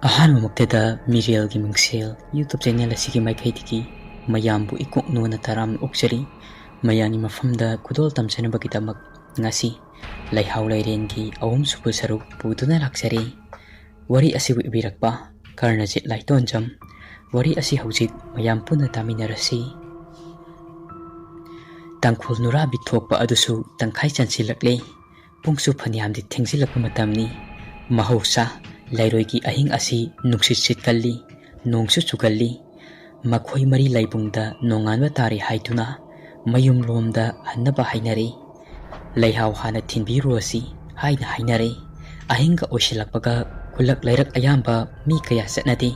ꯑꯍꯥꯟꯕꯃꯛꯇꯗ ꯃꯤꯔꯦꯜꯒꯤ ꯃꯤꯡꯁꯦꯜ YouTube channel ꯑꯁꯤꯒꯤ ꯃꯥꯏꯀꯩꯗꯒꯤ ꯃꯌꯥꯝꯕꯨ ꯏꯀꯣꯛꯅꯣꯅ ꯇꯔꯥꯝꯅ ꯑꯣꯛꯆꯔꯤ꯫ ꯃꯌꯥꯝꯒꯤ ꯃꯐꯝꯗ ꯈꯨꯗꯣꯜ ꯇꯝꯖꯅꯕꯒꯤꯗꯃꯛ ꯉꯁꯤ ꯂꯩꯍꯥꯎ ꯂꯩꯔꯦꯟꯒꯤ ꯑꯍꯨꯝꯁꯨꯕ ꯁꯔꯨꯛ ꯄꯨꯗꯨꯅ ꯂꯥꯛꯆꯔꯤ꯫ ꯋꯥꯔꯤ ꯑꯁꯤꯕꯨ ꯏꯕꯤꯔꯛꯄ ꯀꯔꯅꯖꯤꯠ ꯂꯥꯏꯇꯣꯟꯖꯝ꯫ ꯋꯥꯔꯤ ꯑꯁꯤ ꯍꯧꯖꯤꯛ ꯃꯌꯥꯝ ꯄꯨꯟꯅ ꯇꯥꯃꯤꯟꯅꯔꯁꯤ꯫ ꯇꯥꯡꯈꯨꯜ ꯅꯨꯔꯥꯕꯤ ꯊꯣꯛꯄ ꯑꯗꯨꯁꯨ ꯇꯪꯈꯥꯏ ꯆꯟꯁꯤꯜꯂꯛꯂꯦ꯫ ꯄꯨꯡꯁꯨ ꯐꯅꯌꯥꯝꯗꯤ ꯊꯦꯡꯖꯤꯜꯂꯛꯄ ꯃꯇꯝꯅꯤ꯫ ꯃꯍꯧꯁꯥ ꯂꯩꯔꯣꯏꯒꯤ ꯑꯍꯤꯡ ꯑꯁꯤ ꯅꯨꯡꯁꯤꯠ ꯁꯤꯠꯀꯜꯂꯤ, ꯅꯣꯡꯁꯨ ꯆꯨꯒꯜꯂꯤ꯫ ꯃꯈꯣꯏ ꯃꯔꯤ ꯂꯩꯕꯨꯡꯗ ꯅꯣꯡꯉꯥꯟꯕ ꯇꯥꯔꯦ ꯍꯥꯏꯗꯨꯅ ꯃꯌꯨꯝꯂꯣꯝꯗ ꯍꯟꯅꯕ ꯍꯥꯏꯅꯔꯦ꯫ ꯂꯩꯍꯥꯎ ꯍꯥꯟꯅ ꯊꯤꯟꯕꯤꯔꯨꯔꯁꯤ ꯍꯥꯏꯅ ꯍꯥꯏꯅꯔꯦ꯫ ꯑꯍꯤꯡꯒ ꯑꯣꯏꯁꯤꯜꯂꯛꯄꯒ ꯈꯨꯜꯂꯛ ꯂꯩꯔꯛ ꯑꯌꯥꯝꯕ ꯃꯤ ꯀꯌꯥ ꯆꯠꯅꯗꯦ꯫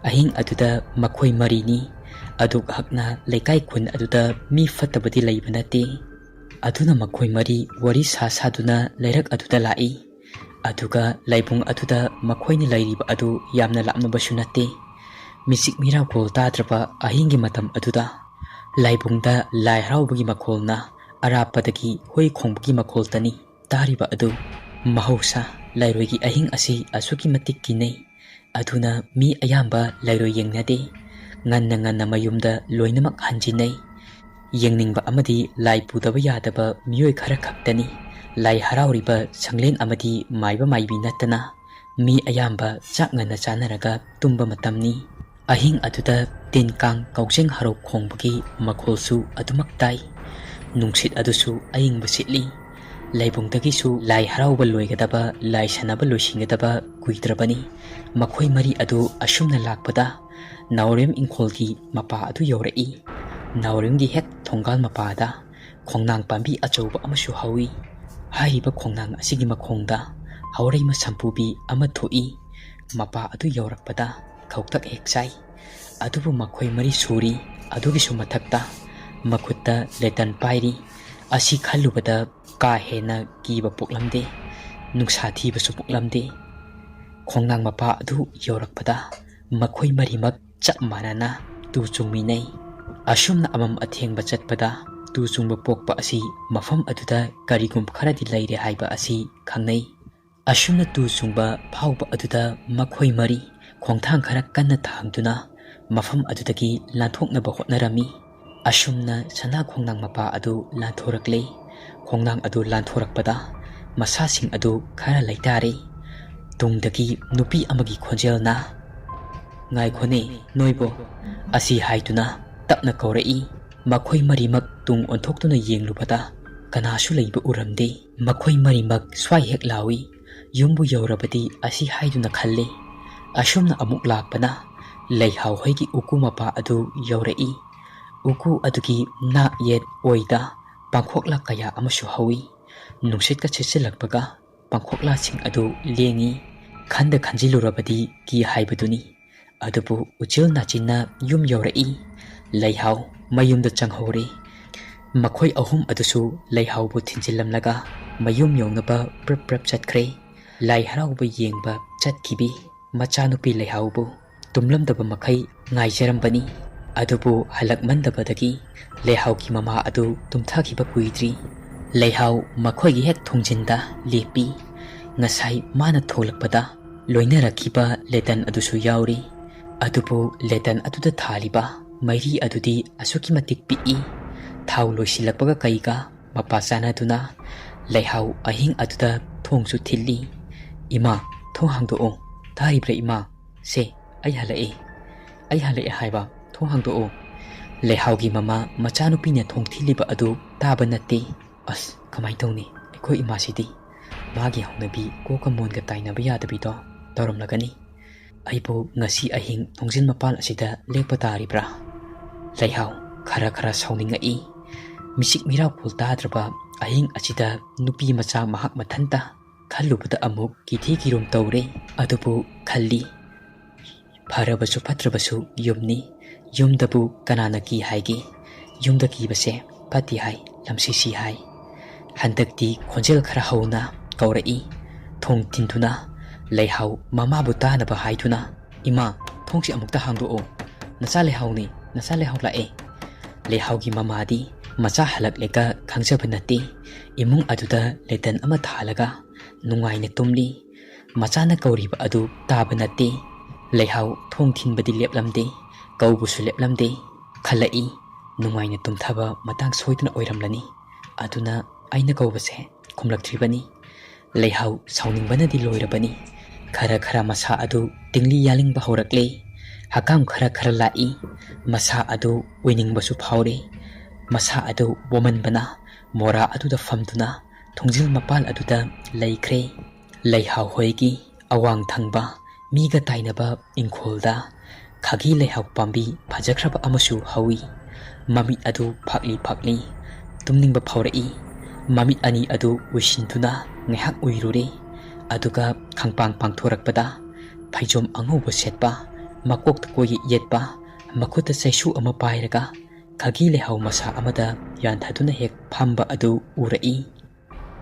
ꯑꯍꯤꯡ ꯑꯗꯨꯗ ꯃꯈꯣꯏ ꯃꯔꯤꯅꯤ꯫ ꯑꯗꯨꯒ ꯂꯩꯀꯥꯏ ꯈꯨꯟ ꯑꯗꯨꯗ ꯃꯤ ꯐꯠꯇꯕꯗꯤ ꯂꯩꯕ ꯅꯠꯇꯦ꯫ ꯑꯗꯨꯅ ꯃꯈꯣꯏ ꯃꯔꯤ ꯋꯥꯔꯤ ꯁꯥꯗꯨꯅ ꯂꯩꯔꯛ ꯑꯗꯨꯗ ꯂꯥꯛꯏ꯫ ꯑꯗꯨꯒ ꯂꯩꯕꯨꯡ ꯑꯗꯨꯗ ꯃꯈꯣꯏꯅ ꯂꯩꯔꯤꯕ ꯑꯗꯨ ꯌꯥꯝꯅ ꯂꯥꯞꯅꯕꯁꯨ ꯅꯠꯇꯦ꯫ ꯃꯤꯆꯤꯛ ꯃꯤꯔꯥꯎꯈꯣꯜ ꯇꯥꯗ꯭ꯔꯕ ꯑꯍꯤꯡꯒꯤ ꯃꯇꯝ ꯑꯗꯨꯗ ꯂꯥꯏꯕꯨꯡꯗ ꯂꯥꯏ ꯍꯔꯥꯎꯕꯒꯤ ꯃꯈꯣꯜꯅ ꯑꯔꯥꯞꯄꯗꯒꯤ ꯍꯨꯏ ꯈꯣꯡꯕꯒꯤ ꯃꯈꯣꯜꯇꯅꯤ ꯇꯥꯔꯤꯕ ꯑꯗꯨ꯫ ꯃꯍꯧꯁꯥ ꯂꯩꯔꯣꯏꯒꯤ ꯑꯍꯤꯡ ꯑꯁꯤ ꯑꯁꯨꯛꯀꯤ ꯃꯇꯤꯛ ꯀꯤꯅꯩ꯫ ꯑꯗꯨꯅ ꯃꯤ ꯑꯌꯥꯝꯕ ꯂꯩꯔꯣꯏ ꯌꯦꯡꯅꯗꯦ꯫ ꯉꯟꯅ ꯃꯌꯨꯝꯗ ꯂꯣꯏꯅꯃꯛ ꯍꯟꯖꯤꯟꯅꯩ꯫ ꯌꯦꯡꯅꯤꯡꯕ ꯑꯃꯗꯤ ꯂꯥꯏ ꯄꯨꯗꯕ ꯌꯥꯗꯕ ꯃꯤꯑꯣꯏ ꯈꯔ ꯈꯛꯇꯅꯤ꯫ ꯂꯥꯏ ꯍꯔꯥꯎꯔꯤꯕ ꯁꯪꯂꯦꯟ ꯑꯃꯗꯤ ꯃꯥꯏꯕ ꯃꯥꯏꯕꯤ ꯅꯠꯇꯅ ꯃꯤ ꯑꯌꯥꯝꯕ ꯆꯥꯛ ꯉꯟꯅ ꯆꯥꯅꯔꯒ ꯇꯨꯝꯕ ꯃꯇꯝꯅꯤ꯫ ꯑꯍꯤꯡ ꯑꯗꯨꯗ ꯇꯤꯟ ꯀꯥꯡ ꯀꯥꯎꯖꯦꯡ ꯍꯔꯥꯎ ꯈꯣꯡꯕꯒꯤ ꯃꯈꯣꯜꯁꯨ ꯑꯗꯨꯃꯛ ꯇꯥꯏ꯫ ꯅꯨꯡꯁꯤꯠ ꯑꯗꯨꯁꯨ ꯑꯏꯪꯕ ꯁꯤꯠꯂꯤ꯫ ꯂꯩꯕꯨꯡꯗꯒꯤꯁꯨ ꯂꯥꯏ ꯍꯔꯥꯎꯕ ꯂꯣꯏꯒꯗꯕ, ꯂꯥꯏ ꯁꯥꯟꯅꯕ ꯂꯣꯏꯁꯤꯟꯒꯗꯕ ꯀꯨꯏꯗ꯭ꯔꯕꯅꯤ꯫ ꯃꯈꯣꯏ ꯃꯔꯤ ꯑꯗꯨ ꯑꯁꯨꯝꯅ ꯂꯥꯛꯄꯗ ꯅꯥꯎꯔꯦꯝ ꯏꯪꯈꯣꯜꯒꯤ ꯃꯄꯥ ꯑꯗꯨ ꯌꯧꯔꯛꯏ꯫ ꯅꯥꯎꯔꯦꯝꯒꯤ ꯍꯦꯛ ꯊꯣꯡꯒꯥꯜ ꯃꯄꯥꯗ ꯈꯣꯡꯅꯥꯡ ꯄꯥꯝꯕꯤ ꯑꯆꯧꯕ ꯑꯃꯁꯨ ꯍꯧꯏ꯫ ꯍꯥꯏꯔꯤꯕ ꯈꯣꯡꯅꯥꯡ ꯑꯁꯤꯒꯤ ꯃꯈꯣꯡꯗ ꯍꯧꯔꯩꯃ ꯁꯝꯄꯨꯕꯤ ꯑꯃ ꯊꯣꯛꯏ꯫ ꯃꯄꯥ ꯑꯗꯨ ꯌꯧꯔꯛꯄꯗ ꯈꯧꯇꯛ ꯍꯦꯛ ꯆꯥꯏ꯫ ꯑꯗꯨꯕꯨ ꯃꯈꯣꯏ ꯃꯔꯤ ꯁꯨꯔꯤ꯫ ꯑꯗꯨꯒꯤꯁꯨ ꯃꯊꯛꯇ ꯃꯈꯨꯠꯇ ꯂꯦꯇꯟ ꯄꯥꯏꯔꯤ꯫ ꯑꯁꯤ ꯈꯜꯂꯨꯕꯗ ꯀꯥ ꯍꯦꯟꯅ ꯀꯤꯕ ꯄꯣꯛꯂꯝꯗꯦ, ꯅꯨꯡꯁꯥ ꯊꯤꯕꯁꯨ ꯄꯣꯛꯂꯝꯗꯦ꯫ ꯈꯣꯡꯅꯥꯡ ꯃꯄꯥ ꯑꯗꯨ ꯌꯧꯔꯛꯄꯗ ꯃꯈꯣꯏ ꯃꯔꯤꯃꯛ ꯆꯞ ꯃꯥꯟꯅꯅ ꯇꯨ ꯆꯨꯡꯃꯤꯟꯅꯩ꯫ ꯑꯁꯨꯝꯅ ꯑꯃꯝ ꯑꯊꯦꯡꯕ ꯆꯠꯄꯗ ꯇꯨ ꯆꯨꯡꯕ ꯄꯣꯛꯄ ꯑꯁꯤ ꯃꯐꯝ ꯑꯗꯨꯗ ꯀꯔꯤꯒꯨꯝꯕ ꯈꯔꯗꯤ ꯂꯩꯔꯦ ꯍꯥꯏꯕ ꯑꯁꯤ ꯈꯪꯅꯩ꯫ ꯑꯁꯨꯝꯅ ꯇꯨ ꯆꯨꯡꯕ ꯐꯥꯎꯕ ꯑꯗꯨꯗ ꯃꯈꯣꯏ ꯃꯔꯤ ꯈꯣꯡꯊꯥꯡ ꯈꯔ ꯀꯟꯅ ꯊꯥꯡꯗꯨꯅ ꯃꯐꯝ ꯑꯗꯨꯗꯒꯤ ꯂꯥꯟꯊꯣꯛꯅꯕ ꯍꯣꯠꯅꯔꯝꯃꯤ꯫ ꯑꯁꯨꯝꯅ ꯁꯅꯥ ꯈꯣꯡꯅꯥꯡ ꯃꯄꯥ ꯑꯗꯨ ꯂꯥꯟꯊꯣꯔꯛꯂꯦ꯫ ꯈꯣꯡꯅꯥꯡ ꯑꯗꯨ ꯂꯥꯟꯊꯣꯔꯛꯄꯗ ꯃꯁꯥꯁꯤꯡ ꯑꯗꯨ ꯈꯔ ꯂꯩꯇꯥꯔꯦ꯫ ꯇꯨꯡꯗꯒꯤ ꯅꯨꯄꯤ ꯑꯃꯒꯤ ꯈꯣꯟꯖꯦꯜꯅ "ꯉꯥꯏꯈꯣꯅꯦ ꯅꯣꯏꯕꯣ" ꯑꯁꯤ ꯍꯥꯏꯗꯨꯅ ꯇꯞꯅ ꯀꯧꯔꯛꯏ꯫ ꯃꯈꯣꯏ ꯃꯔꯤꯃꯛ ꯇꯨꯡ ꯑꯣꯟꯊꯣꯛꯇꯨꯅ ꯌꯦꯡꯂꯨꯕꯗ ꯀꯅꯥꯁꯨ ꯂꯩꯕ ꯎꯔꯝꯗꯦ꯫ ꯃꯈꯣꯏ ꯃꯔꯤꯃꯛ ꯁ꯭ꯋꯥꯏ ꯍꯦꯛ ꯂꯥꯎꯏ꯫ ꯌꯨꯝꯕꯨ ꯌꯧꯔꯕꯗꯤ ꯑꯁꯤ ꯍꯥꯏꯗꯨꯅ ꯈꯜꯂꯦ꯫ ꯑꯁꯨꯝꯅ ꯑꯃꯨꯛ ꯂꯥꯛꯄꯅ ꯂꯩꯍꯥꯎ ꯍꯣꯏꯒꯤ ꯎꯀꯨ ꯃꯄꯥ ꯑꯗꯨ ꯌꯧꯔꯛꯏ꯫ ꯎꯀꯨ ꯑꯗꯨꯒꯤ ꯅꯥꯛ ꯌꯦꯠ ꯑꯣꯏꯗ ꯄꯥꯡꯈꯣꯛꯂꯥ ꯀꯌꯥ ꯑꯃꯁꯨ ꯍꯧꯏ꯫ ꯅꯨꯡꯁꯤꯠꯀ ꯁꯤꯠꯆꯤꯜꯂꯛꯄꯒ ꯄꯥꯡꯈꯣꯛꯂꯥꯁꯤꯡ ꯑꯗꯨ ꯂꯦꯡꯏ꯫ ꯈꯟꯖꯤꯜꯂꯨꯔꯕꯗꯤ ꯀꯤ ꯍꯥꯏꯕꯗꯨꯅꯤ꯫ ꯑꯗꯨꯕꯨ ꯎꯆꯦꯜ ꯅꯥꯆꯤꯟꯅ ꯌꯨꯝ ꯌꯧꯔꯛꯏ꯫ ꯂꯩꯍꯥꯎ ꯃꯌꯨꯝꯗ ꯆꯪꯍꯧꯔꯦ꯫ ꯃꯈꯣꯏ ꯑꯍꯨꯝ ꯑꯗꯨꯁꯨ ꯂꯩꯍꯥꯎꯕꯨ ꯊꯤꯟꯖꯤꯜꯂꯝꯂꯒ ꯃꯌꯨꯝ ꯌꯧꯅꯕ ꯄ꯭ꯔꯞ ꯆꯠꯈ꯭ꯔꯦ꯫ ꯂꯥꯏ ꯍꯔꯥꯎꯕ ꯌꯦꯡꯕ ꯆꯠꯈꯤꯕꯤ ꯃꯆꯥꯅꯨꯄꯤ ꯂꯩꯍꯥꯎꯕꯨ ꯇꯨꯝꯂꯝꯗꯕ ꯃꯈꯩ ꯉꯥꯏꯖꯔꯝꯕꯅꯤ꯫ ꯑꯗꯨꯕꯨ ꯍꯜꯂꯛꯃꯟꯗꯕꯗꯒꯤ ꯂꯩꯍꯥꯎꯒꯤ ꯃꯃꯥ ꯑꯗꯨ ꯇꯨꯝꯊꯈꯤꯕ ꯀꯨꯏꯗ꯭ꯔꯤ꯫ ꯂꯩꯍꯥꯎ ꯃꯈꯣꯏꯒꯤ ꯍꯦꯛ ꯊꯣꯡꯖꯤꯟꯗ ꯂꯦꯞꯄꯤ꯫ ꯉꯁꯥꯏ ꯃꯥꯅ ꯊꯣꯛꯂꯛꯄꯗ ꯂꯣꯏꯅꯔꯛꯈꯤꯕ ꯂꯦꯇꯟ ꯑꯗꯨꯁꯨ ꯌꯥꯎꯔꯤ꯫ ꯑꯗꯨꯕꯨ ꯂꯦꯇꯟ ꯑꯗꯨꯗ ꯊꯥꯜꯂꯤꯕ ꯃꯩꯔꯤ ꯑꯗꯨꯗꯤ ꯑꯁꯨꯛꯀꯤ ꯃꯇꯤꯛ ꯄꯤꯛꯏ꯫ ꯊꯥꯎ ꯂꯣꯏꯁꯤꯜꯂꯛꯄꯒ ꯀꯩꯒ ꯃꯄꯥ ꯆꯥꯟꯅꯗꯨꯅ ꯂꯩꯍꯥꯎ ꯑꯍꯤꯡ ꯑꯗꯨꯗ ꯊꯣꯡꯁꯨ ꯊꯤꯜꯂꯤ꯫ "ꯏꯃꯥ, ꯊꯣꯡ ꯍꯥꯡꯗꯣꯛꯑꯣ꯫ ꯇꯥꯔꯤꯕ꯭ꯔꯥ ꯏꯃꯥ? ꯁꯦ ꯑꯩ ꯍꯜꯂꯛꯑꯦ ꯍꯥꯏꯕ, ꯊꯣꯡ ꯍꯥꯡꯗꯣꯛꯑꯣ"꯫ ꯂꯩꯍꯥꯎꯒꯤ ꯃꯃꯥ ꯃꯆꯥꯅꯨꯄꯤꯅ ꯊꯣꯡ ꯊꯤꯜꯂꯤꯕ ꯑꯗꯨ ꯇꯥꯕ ꯅꯠꯇꯦ꯫ "ꯑꯁ ꯀꯃꯥꯏ ꯇꯧꯅꯤ ꯑꯩꯈꯣꯏ ꯏꯃꯥꯁꯤꯗꯤ? ꯃꯥꯒꯤ ꯍꯧꯅꯕꯤ ꯀꯣꯛꯀ ꯃꯣꯟꯒ ꯇꯥꯏꯅꯕ ꯌꯥꯗꯕꯤꯗꯣ ꯇꯧꯔꯝꯂꯒꯅꯤ꯫ ꯑꯩꯕꯨ ꯉꯁꯤ ꯑꯍꯤꯡ ꯊꯣꯡꯖꯤꯟ ꯃꯄꯥꯟ ꯑꯁꯤꯗ ꯂꯦꯛꯄ ꯇꯥꯔꯤꯕ꯭ꯔꯥ"꯫ ꯂꯩꯍꯥꯎ ꯈꯔ ꯁꯥꯎꯅꯤꯡꯉꯛꯏ꯫ ꯃꯤꯆꯤꯛ ꯃꯤꯔꯥꯎꯈꯣꯜ ꯇꯥꯗ꯭ꯔꯕ ꯑꯍꯤꯡ ꯑꯁꯤꯗ ꯅꯨꯄꯤ ꯃꯆꯥ ꯃꯍꯥꯛ ꯃꯊꯟꯇ ꯈꯜꯂꯨꯕꯗ ꯑꯃꯨꯛ ꯀꯤꯊꯤ ꯀꯤꯔꯨꯝ ꯇꯧꯔꯦ꯫ ꯑꯗꯨꯕꯨ ꯈꯜꯂꯤ, ꯐꯔꯕꯁꯨ ꯐꯠꯇ꯭ꯔꯕꯁꯨ ꯌꯨꯝꯅꯤ꯫ ꯌꯨꯝꯗꯕꯨ ꯀꯅꯥꯅ ꯀꯤ ꯍꯥꯏꯒꯦ? ꯌꯨꯝꯗ ꯀꯤꯕꯁꯦ ꯐꯠꯇꯦ ꯍꯥꯏ, ꯂꯝꯁꯤꯁꯤ ꯍꯥꯏ꯫ ꯍꯟꯗꯛꯇꯤ ꯈꯣꯟꯖꯦꯜ ꯈꯔ ꯍꯧꯅ ꯀꯧꯔꯛꯏ꯫ ꯊꯣꯡ ꯊꯤꯟꯗꯨꯅ ꯂꯩꯍꯥꯎ ꯃꯃꯥꯕꯨ ꯇꯥꯅꯕ ꯍꯥꯏꯗꯨꯅ "ꯏꯃꯥ, ꯊꯣꯡꯁꯤ ꯑꯃꯨꯛꯇ ꯍꯥꯡꯗꯣꯛꯑꯣ꯫ ꯅꯆꯥ ꯂꯩꯍꯥꯎꯅꯤ, ꯅꯆꯥ ꯂꯩꯍꯥꯎ ꯂꯥꯛꯑꯦ"꯫ ꯂꯩꯍꯥꯎꯒꯤ ꯃꯃꯥꯗꯤ ꯃꯆꯥ ꯍꯜꯂꯛꯂꯦꯒ ꯈꯪꯖꯕ ꯅꯠꯇꯦ꯫ ꯏꯃꯨꯡ ꯑꯗꯨꯗ ꯂꯦꯇꯟ ꯑꯃ ꯊꯥꯜꯂꯒ ꯅꯨꯡꯉꯥꯏꯅ ꯇꯨꯝꯂꯤ꯫ ꯃꯆꯥꯅ ꯀꯧꯔꯤꯕ ꯑꯗꯨ ꯇꯥꯕ ꯅꯠꯇꯦ꯫ ꯂꯩꯍꯥꯎ ꯊꯣꯡ ꯊꯤꯟꯕꯗꯤ ꯂꯦꯞꯂꯝꯗꯦ, ꯀꯧꯕꯁꯨ ꯂꯦꯞꯂꯝꯗꯦ꯫ ꯈꯜꯂꯛꯏ ꯅꯨꯡꯉꯥꯏꯅ ꯇꯨꯝꯊꯕ ꯃꯇꯥꯡ ꯁꯣꯏꯗꯅ ꯑꯣꯏꯔꯝꯂꯅꯤ, ꯑꯗꯨꯅ ꯑꯩꯅ ꯀꯧꯕꯁꯦ ꯈꯨꯝꯂꯛꯇ꯭ꯔꯤꯕꯅꯤ꯫ ꯂꯩꯍꯥꯎ ꯁꯥꯎꯅꯤꯡꯕꯅꯗꯤ ꯂꯣꯏꯔꯕꯅꯤ꯫ ꯈꯔ ꯈꯔ ꯃꯁꯥ ꯑꯗꯨ ꯇꯤꯡꯂꯤ ꯌꯥꯂꯤꯡꯕ ꯍꯧꯔꯛꯂꯦ꯫ ꯍꯀꯥꯝ ꯈꯔ ꯈꯔ ꯂꯥꯛꯏ꯫ ꯃꯁꯥ ꯑꯗꯨ ꯎꯏꯅꯤꯡꯕꯁꯨ ꯐꯥꯎꯔꯦ꯫ ꯃꯁꯥ ꯑꯗꯨ ꯋꯥꯃꯟꯕꯅ ꯃꯣꯔꯥ ꯑꯗꯨꯗ ꯐꯝꯗꯨꯅ ꯊꯣꯡꯖꯤꯜ ꯃꯄꯥꯜ ꯑꯗꯨꯗ ꯂꯩꯈ꯭ꯔꯦ꯫ ꯂꯩꯍꯥꯎ ꯍꯣꯏꯒꯤ ꯑꯋꯥꯡ ꯊꯪꯕ ꯃꯤꯒ ꯇꯥꯏꯅꯕ ꯏꯪꯈꯣꯜꯗ ꯈꯥꯒꯤ ꯂꯩꯍꯥꯎ ꯄꯥꯝꯕꯤ ꯐꯖꯈ꯭ꯔꯕ ꯑꯃꯁꯨ ꯍꯧꯏ꯫ ꯃꯃꯤꯠ ꯑꯗꯨ ꯐꯥꯛꯂꯤ ꯐꯥꯛꯂꯤ ꯇꯨꯝꯅꯤꯡꯕ ꯐꯥꯎꯔꯛꯏ꯫ ꯃꯃꯤꯠ ꯑꯅꯤ ꯑꯗꯨ ꯎꯏꯁꯤꯟꯗꯨꯅ ꯉꯥꯏꯍꯥꯛ ꯎꯏꯔꯨꯔꯦ꯫ ꯑꯗꯨꯒ ꯈꯪꯄꯥꯡ ꯄꯥꯡꯊꯣꯔꯛꯄꯗ ꯐꯩꯖꯣꯝ ꯑꯉꯧꯕ ꯁꯦꯠꯄ, ꯃꯀꯣꯛꯇ ꯀꯣꯌꯦꯠ ꯌꯦꯠꯄ, ꯃꯈꯨꯠꯇ ꯆꯩꯁꯨ ꯑꯃ ꯄꯥꯏꯔꯒ ꯈꯥꯒꯤ ꯂꯩꯍꯥꯎ ꯃꯁꯥ ꯑꯃꯗ ꯌꯥꯟꯊꯗꯨꯅ ꯍꯦꯛ ꯐꯝꯕ ꯑꯗꯨ ꯎꯔꯛꯏ꯫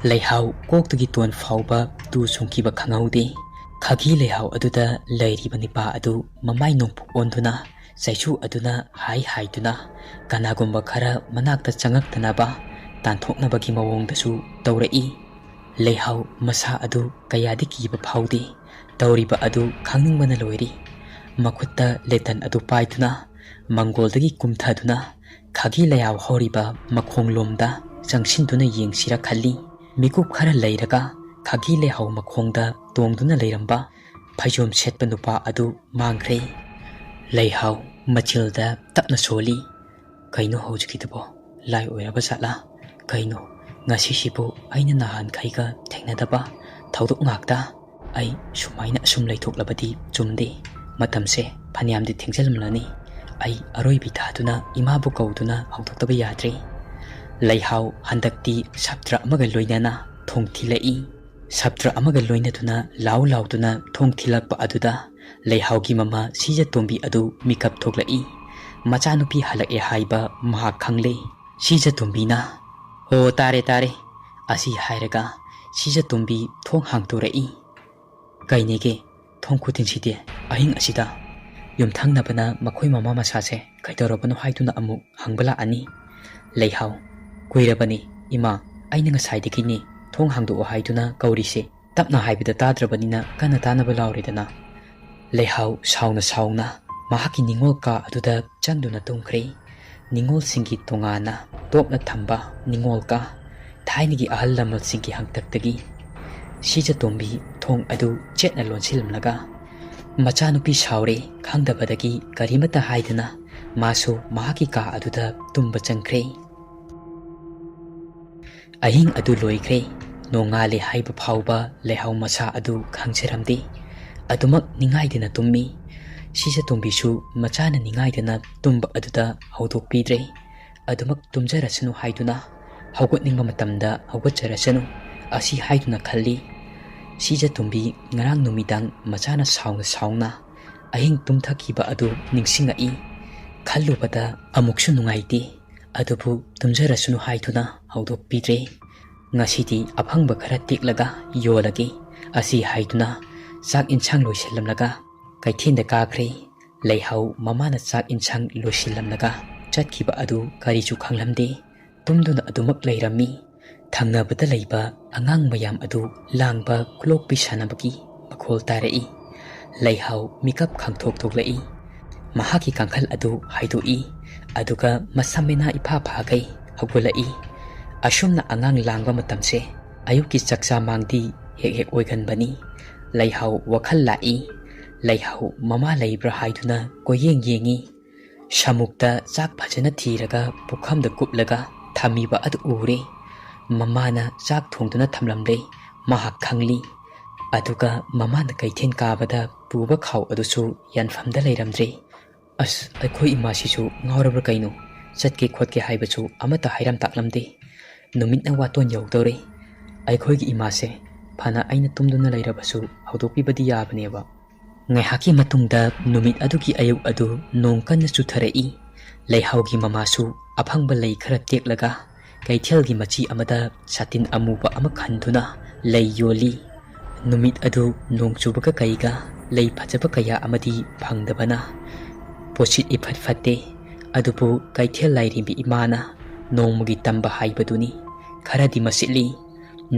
ꯂꯩꯍꯥꯎ ꯀꯣꯛꯇꯒꯤ ꯇꯣꯟ ꯐꯥꯎꯕ ꯇꯨ ꯆꯨꯡꯈꯤꯕ ꯈꯪꯍꯧꯗꯦ꯫ ꯈꯥꯒꯤ ꯂꯩꯍꯥꯎ ꯑꯗꯨꯗ ꯂꯩꯔꯤꯕ ꯅꯤꯄꯥ ꯑꯗꯨ ꯃꯃꯥꯏ ꯅꯣꯡꯄꯣꯛ ꯑꯣꯟꯗꯨꯅ ꯆꯩꯁꯨ ꯑꯗꯨꯅ ꯍꯥꯏꯗꯨꯅ ꯀꯅꯥꯒꯨꯝꯕ ꯈꯔ ꯃꯅꯥꯛꯇ ꯆꯪꯉꯛꯇꯅꯕ ꯇꯥꯟꯊꯣꯛꯅꯕꯒꯤ ꯃꯑꯣꯡꯗꯁꯨ ꯇꯧꯔꯛꯏ꯫ ꯂꯩꯍꯥꯎ ꯃꯁꯥ ꯑꯗꯨ ꯀꯌꯥꯗꯤ ꯀꯤꯕ ꯐꯥꯎꯗꯦ, ꯇꯧꯔꯤꯕ ꯑꯗꯨ ꯈꯪꯅꯤꯡꯕꯅ ꯂꯣꯏꯔꯤ꯫ ꯃꯈꯨꯠꯇ ꯂꯦꯇꯟ ꯑꯗꯨ ꯄꯥꯏꯗꯨꯅ ꯃꯪꯒꯣꯜꯗꯒꯤ ꯀꯨꯝꯊꯗꯨꯅ ꯈꯥꯒꯤ ꯂꯩꯍꯥꯎ ꯍꯧꯔꯤꯕ ꯃꯈꯣꯡꯂꯣꯝꯗ ꯆꯪꯁꯤꯟꯗꯨꯅ ꯌꯦꯡꯁꯤꯔ ꯈꯜꯂꯤ꯫ ꯃꯤꯀꯨꯞ ꯈꯔ ꯂꯩꯔꯒ ꯈꯥꯒꯤ ꯂꯩꯍꯥꯎ ꯃꯈꯣꯡꯗ ꯇꯣꯡꯗꯨꯅ ꯂꯩꯔꯝꯕ ꯐꯩꯖꯣꯝ ꯁꯦꯠꯄ ꯅꯨꯄꯥ ꯑꯗꯨ ꯃꯥꯡꯈ꯭ꯔꯦ꯫ ꯂꯩꯍꯥꯎ ꯃꯆꯤꯜꯗ ꯇꯞꯅ ꯁꯣꯜꯂꯤ꯫ ꯀꯩꯅꯣ ꯍꯧꯖꯤꯛꯀꯤꯗꯨꯕꯣ? ꯂꯥꯏ ꯑꯣꯏꯔꯕ ꯖꯥꯠꯂꯥ? ꯀꯩꯅꯣ ꯉꯁꯤꯁꯤꯕꯨ ꯑꯩꯅ ꯅꯍꯥꯟꯈꯩꯒ ꯊꯦꯡꯅꯗꯕ ꯊꯧꯗꯣꯛ ꯉꯥꯛꯇ? ꯑꯩ ꯁꯨꯃꯥꯏꯅ ꯑꯁꯨꯝ ꯂꯩꯊꯣꯛꯂꯕꯗꯤ ꯆꯨꯝꯗꯦ꯫ ꯃꯇꯝꯁꯦ ꯐꯅꯌꯥꯝꯗꯤ ꯊꯦꯡꯖꯜꯂꯝꯂꯅꯤ꯫ ꯑꯩ ꯑꯔꯣꯏꯕꯤ ꯇꯥꯗꯨꯅ ꯏꯃꯥꯕꯨ ꯀꯧꯗꯨꯅ ꯍꯧꯗꯣꯛꯇꯕ ꯌꯥꯗ꯭ꯔꯦ꯫ ꯂꯩꯍꯥꯎ ꯍꯟꯗꯛꯇꯤ ꯁꯞꯇ꯭ꯔ ꯑꯃꯒ ꯂꯣꯏꯅꯅ ꯊꯣꯡ ꯊꯤꯜꯂꯛꯏ꯫ ꯁꯞꯇ꯭ꯔ ꯑꯃꯒ ꯂꯣꯏꯅꯗꯨꯅ ꯂꯥꯎ ꯂꯥꯎꯗꯨꯅ ꯊꯣꯡ ꯊꯤꯜꯂꯛꯄ ꯑꯗꯨꯗ ꯂꯩꯍꯥꯎꯒꯤ ꯃꯃꯥ ꯁꯤꯖꯇꯣꯝꯕꯤ ꯑꯗꯨ ꯃꯤꯀꯞ ꯊꯣꯛꯂꯛꯏ꯫ ꯃꯆꯥꯅꯨꯄꯤ ꯍꯜꯂꯛꯑꯦ ꯍꯥꯏꯕ ꯃꯍꯥꯛ ꯈꯪꯂꯦ꯫ ꯁꯤꯖꯇꯣꯝꯕꯤꯅ "ꯍꯣ ꯇꯥꯔꯦ ꯇꯥꯔꯦ" ꯑꯁꯤ ꯍꯥꯏꯔꯒ ꯁꯤꯖꯇꯣꯝꯕꯤ ꯊꯣꯡ ꯍꯥꯡꯇꯣꯔꯛꯏ꯫ ꯀꯩꯅꯦꯒꯦ ꯊꯣꯡ ꯈꯨꯊꯤꯟꯁꯤꯗꯤ ꯑꯍꯤꯡ ꯑꯁꯤꯗ? ꯌꯨꯝꯊꯪꯅꯕꯅ ꯃꯈꯣꯏ ꯃꯃꯥ ꯃꯆꯥꯁꯦ ꯀꯩꯗꯧꯔꯕꯅꯣ ꯍꯥꯏꯗꯨꯅ ꯑꯃꯨꯛ ꯍꯪꯕ ꯂꯥꯛꯑꯅꯤ꯫ ꯂꯩꯍꯥꯎ "ꯀꯨꯏꯔꯕꯅꯤ ꯏꯃꯥ, ꯑꯩꯅ ꯉꯁꯥꯏꯗꯒꯤꯅꯤ ꯊꯣꯡ ꯍꯥꯡꯗꯣꯛꯑꯣ ꯍꯥꯏꯗꯨꯅ ꯀꯧꯔꯤꯁꯦ꯫ ꯇꯞꯅ ꯍꯥꯏꯕꯗ ꯇꯥꯗ꯭ꯔꯕꯅꯤꯅ ꯀꯟꯅ ꯇꯥꯅꯕ ꯂꯥꯎꯔꯦꯗꯅ." ꯂꯩꯍꯥꯎ ꯁꯥꯎꯅ ꯁꯥꯎꯅ ꯃꯍꯥꯛꯀꯤ ꯅꯤꯡꯉꯣꯜ ꯀꯥ ꯑꯗꯨꯗ ꯆꯪꯗꯨꯅ ꯇꯨꯝꯈ꯭ꯔꯦ꯫ ꯅꯤꯡꯉꯣꯜꯁꯤꯡꯒꯤ ꯇꯣꯉꯥꯟꯅ ꯇꯣꯞꯅ ꯊꯝꯕ ꯅꯤꯡꯉꯣꯜ ꯀꯥ, ꯊꯥꯏꯅꯒꯤ ꯑꯍꯜ ꯂꯃꯟꯁꯤꯡꯒꯤ ꯍꯥꯛꯇꯛꯇꯒꯤ꯫ ꯁꯤꯖꯇꯣꯝꯕꯤ ꯊꯣꯡ ꯑꯗꯨ ꯆꯦꯠꯅ ꯂꯣꯟꯁꯤꯜꯂꯝꯂꯒ ꯃꯆꯥꯅꯨꯄꯤ ꯁꯥꯎꯔꯦ ꯈꯪꯗꯕꯗꯒꯤ ꯀꯔꯤꯃꯠꯇ ꯍꯥꯏꯗꯅ ꯃꯥꯁꯨ ꯃꯍꯥꯛꯀꯤ ꯀꯥ ꯑꯗꯨꯗ ꯇꯨꯝꯕ ꯆꯪꯈ꯭ꯔꯦ꯫ ꯑꯍꯤꯡ ꯑꯗꯨ ꯂꯣꯏꯈ꯭ꯔꯦ꯫ ꯅꯣꯡꯉꯥꯜꯂꯦ ꯍꯥꯏꯕ ꯐꯥꯎꯕ ꯂꯩꯍꯥꯎ ꯃꯁꯥ ꯑꯗꯨ ꯈꯪꯖꯔꯝꯗꯦ꯫ ꯑꯗꯨꯃꯛ ꯅꯤꯡꯉꯥꯏꯗꯅ ꯇꯨꯝꯃꯤ꯫ ꯁꯤꯖꯇꯣꯝꯕꯤꯁꯨ ꯃꯆꯥꯅ ꯅꯤꯡꯉꯥꯏꯗꯅ ꯇꯨꯝꯕ ꯑꯗꯨꯗ ꯍꯧꯗꯣꯛꯄꯤꯗ꯭ꯔꯦ꯫ ꯑꯗꯨꯃꯛ ꯇꯨꯝꯖꯔꯁꯅꯨ ꯍꯥꯏꯗꯨꯅ ꯍꯧꯒꯠꯅꯤꯡꯕ ꯃꯇꯝꯗ ꯍꯧꯒꯠꯆꯔꯁꯅꯨ ꯑꯁꯤ ꯍꯥꯏꯗꯨꯅ ꯈꯜꯂꯤ꯫ ꯁꯤꯖꯇꯣꯝꯕꯤ ꯉꯔꯥꯡ ꯅꯨꯃꯤꯗꯥꯡ ꯃꯆꯥꯅ ꯁꯥꯎꯅ ꯁꯥꯎꯅ ꯑꯍꯤꯡ ꯇꯨꯝꯊꯈꯤꯕ ꯑꯗꯨ ꯅꯤꯡꯁꯤꯡꯉꯛꯏ꯫ ꯈꯜꯂꯨꯕꯗ ꯑꯃꯨꯛꯁꯨ ꯅꯨꯡꯉꯥꯏꯇꯦ꯫ ꯑꯗꯨꯕꯨ ꯇꯨꯝꯖꯔꯁꯅꯨ ꯍꯥꯏꯗꯨꯅ ꯍꯧꯗꯣꯛꯄꯤꯗ꯭ꯔꯦ꯫ ꯉꯁꯤꯗꯤ ꯑꯐꯪꯕ ꯈꯔ ꯇꯦꯛꯂꯒ ꯌꯣꯜꯂꯒꯦ ꯑꯁꯤ ꯍꯥꯏꯗꯨꯅ ꯆꯥꯛ ꯏꯟꯁꯥꯡ ꯂꯣꯏꯁꯤꯜꯂꯝꯂꯒ ꯀꯩꯊꯦꯜꯗ ꯀꯥꯈ꯭ꯔꯦ꯫ ꯂꯩꯍꯥꯎ ꯃꯃꯥꯅ ꯆꯥꯛ ꯏꯟꯁꯥꯡ ꯂꯣꯏꯁꯤꯜꯂꯝꯂꯒ ꯆꯠꯈꯤꯕ ꯑꯗꯨ ꯀꯔꯤꯁꯨ ꯈꯪꯂꯝꯗꯦ꯫ ꯇꯨꯝꯗꯨꯅ ꯑꯗꯨꯃꯛ ꯂꯩꯔꯝꯃꯤ꯫ ꯊꯪꯅꯕꯗ ꯂꯩꯕ ꯑꯉꯥꯡ ꯃꯌꯥꯝ ꯑꯗꯨ ꯂꯥꯡꯕ ꯈꯨꯂꯣꯛꯄꯤ ꯁꯥꯟꯅꯕꯒꯤ ꯃꯈꯣꯜ ꯇꯥꯔꯛꯏ꯫ ꯂꯩꯍꯥꯎ ꯃꯤꯀꯞ ꯈꯪꯊꯣꯛ ꯊꯣꯛꯂꯛꯏ꯫ ꯃꯍꯥꯛꯀꯤ ꯀꯥꯡꯈꯜ ꯑꯗꯨ ꯍꯥꯏꯗꯣꯛꯏ꯫ ꯑꯗꯨꯒ ꯃꯁꯝ ꯃꯦꯅꯥ ꯏꯐꯥ ꯐꯥꯈꯩ ꯍꯧꯒꯠꯂꯛꯏ꯫ ꯑꯁꯨꯝꯅ ꯑꯉꯥꯡ ꯂꯥꯡꯕ ꯃꯇꯝꯁꯦ ꯑꯌꯨꯛꯀꯤ ꯆꯥꯛꯆꯥ ꯃꯥꯡꯗꯤ ꯍꯦꯛ ꯍꯦꯛ ꯑꯣꯏꯒꯟꯕꯅꯤ꯫ ꯂꯩꯍꯥꯎ ꯋꯥꯈꯜ ꯂꯥꯛꯏ꯫ ꯂꯩꯍꯥꯎ ꯃꯃꯥ ꯂꯩꯕ꯭ꯔꯥ ꯍꯥꯏꯗꯨꯅ ꯀꯣꯏꯌꯦꯡ ꯌꯦꯡꯉꯤ꯫ ꯁꯃꯨꯛꯇ ꯆꯥꯛ ꯐꯖꯅ ꯊꯤꯔꯒ ꯄꯨꯈꯝꯗ ꯀꯨꯞꯂꯒ ꯊꯝꯃꯤꯕ ꯑꯗꯨ ꯎꯔꯦ꯫ ꯃꯃꯥꯅ ꯆꯥꯛ ꯊꯣꯡꯗꯨꯅ ꯊꯝꯂꯝꯂꯦ ꯃꯍꯥꯛ ꯈꯪꯂꯤ꯫ ꯑꯗꯨꯒ ꯃꯃꯥꯅ ꯀꯩꯊꯦꯜ ꯀꯥꯕꯗ ꯄꯨꯕ ꯈꯥꯎ ꯑꯗꯨꯁꯨ ꯌꯥꯟꯐꯝꯗ ꯂꯩꯔꯝꯗ꯭ꯔꯦ꯫ ꯑꯁ ꯑꯩꯈꯣꯏ ꯏꯃꯥꯁꯤꯁꯨ ꯉꯥꯎꯔꯕ꯭ꯔꯥ ꯀꯩꯅꯣ? ꯆꯠꯀꯦ ꯈꯣꯠꯀꯦ ꯍꯥꯏꯕꯁꯨ ꯑꯃꯠꯇ ꯍꯥꯏꯔꯝ ꯇꯥꯛꯂꯝꯗꯦ꯫ ꯅꯨꯃꯤꯠꯅ ꯋꯥꯇꯣꯟ ꯌꯧꯗꯧꯔꯦ꯫ ꯑꯩꯈꯣꯏꯒꯤ ꯏꯃꯥꯁꯦ ꯐꯅ ꯑꯩꯅ ꯇꯨꯝꯗꯨꯅ ꯂꯩꯔꯕꯁꯨ ꯍꯧꯗꯣꯛꯄꯤꯕꯗꯤ ꯌꯥꯕꯅꯦꯕ꯫ ꯉꯥꯏꯍꯥꯛꯀꯤ ꯃꯇꯨꯡꯗ ꯅꯨꯃꯤꯠ ꯑꯗꯨꯒꯤ ꯑꯌꯨꯛ ꯑꯗꯨ ꯅꯣꯡ ꯀꯟꯅ ꯆꯨꯊꯔꯛꯏ꯫ ꯂꯩꯍꯥꯎꯒꯤ ꯃꯃꯥꯁꯨ ꯑꯐꯪꯕ ꯂꯩ ꯈꯔ ꯇꯦꯛꯂꯒ ꯀꯩꯊꯦꯜꯒꯤ ꯃꯆꯤ ꯑꯃꯗ ꯁꯥꯇꯤꯟ ꯑꯃꯨꯕ ꯑꯃ ꯈꯟꯗꯨꯅ ꯂꯩ ꯌꯣꯜꯂꯤ꯫ ꯅꯨꯃꯤꯠ ꯑꯗꯨ ꯅꯣꯡ ꯆꯨꯕꯒ ꯀꯩꯒ ꯂꯩ ꯐꯖꯕ ꯀꯌꯥ ꯑꯃꯗꯤ ꯐꯪꯗꯕꯅ ꯄꯣꯠꯁꯤꯠ ꯏꯐꯠ ꯐꯠꯇꯦ꯫ ꯑꯗꯨꯕꯨ ꯀꯩꯊꯦꯜ ꯂꯥꯏꯔꯦꯝꯕꯤ ꯏꯃꯥꯅ ꯅꯣꯡꯃꯒꯤ ꯇꯝꯕ ꯍꯥꯏꯕꯗꯨꯅꯤ꯫ ꯈꯔꯗꯤ ꯃꯁꯤꯠꯂꯤ꯫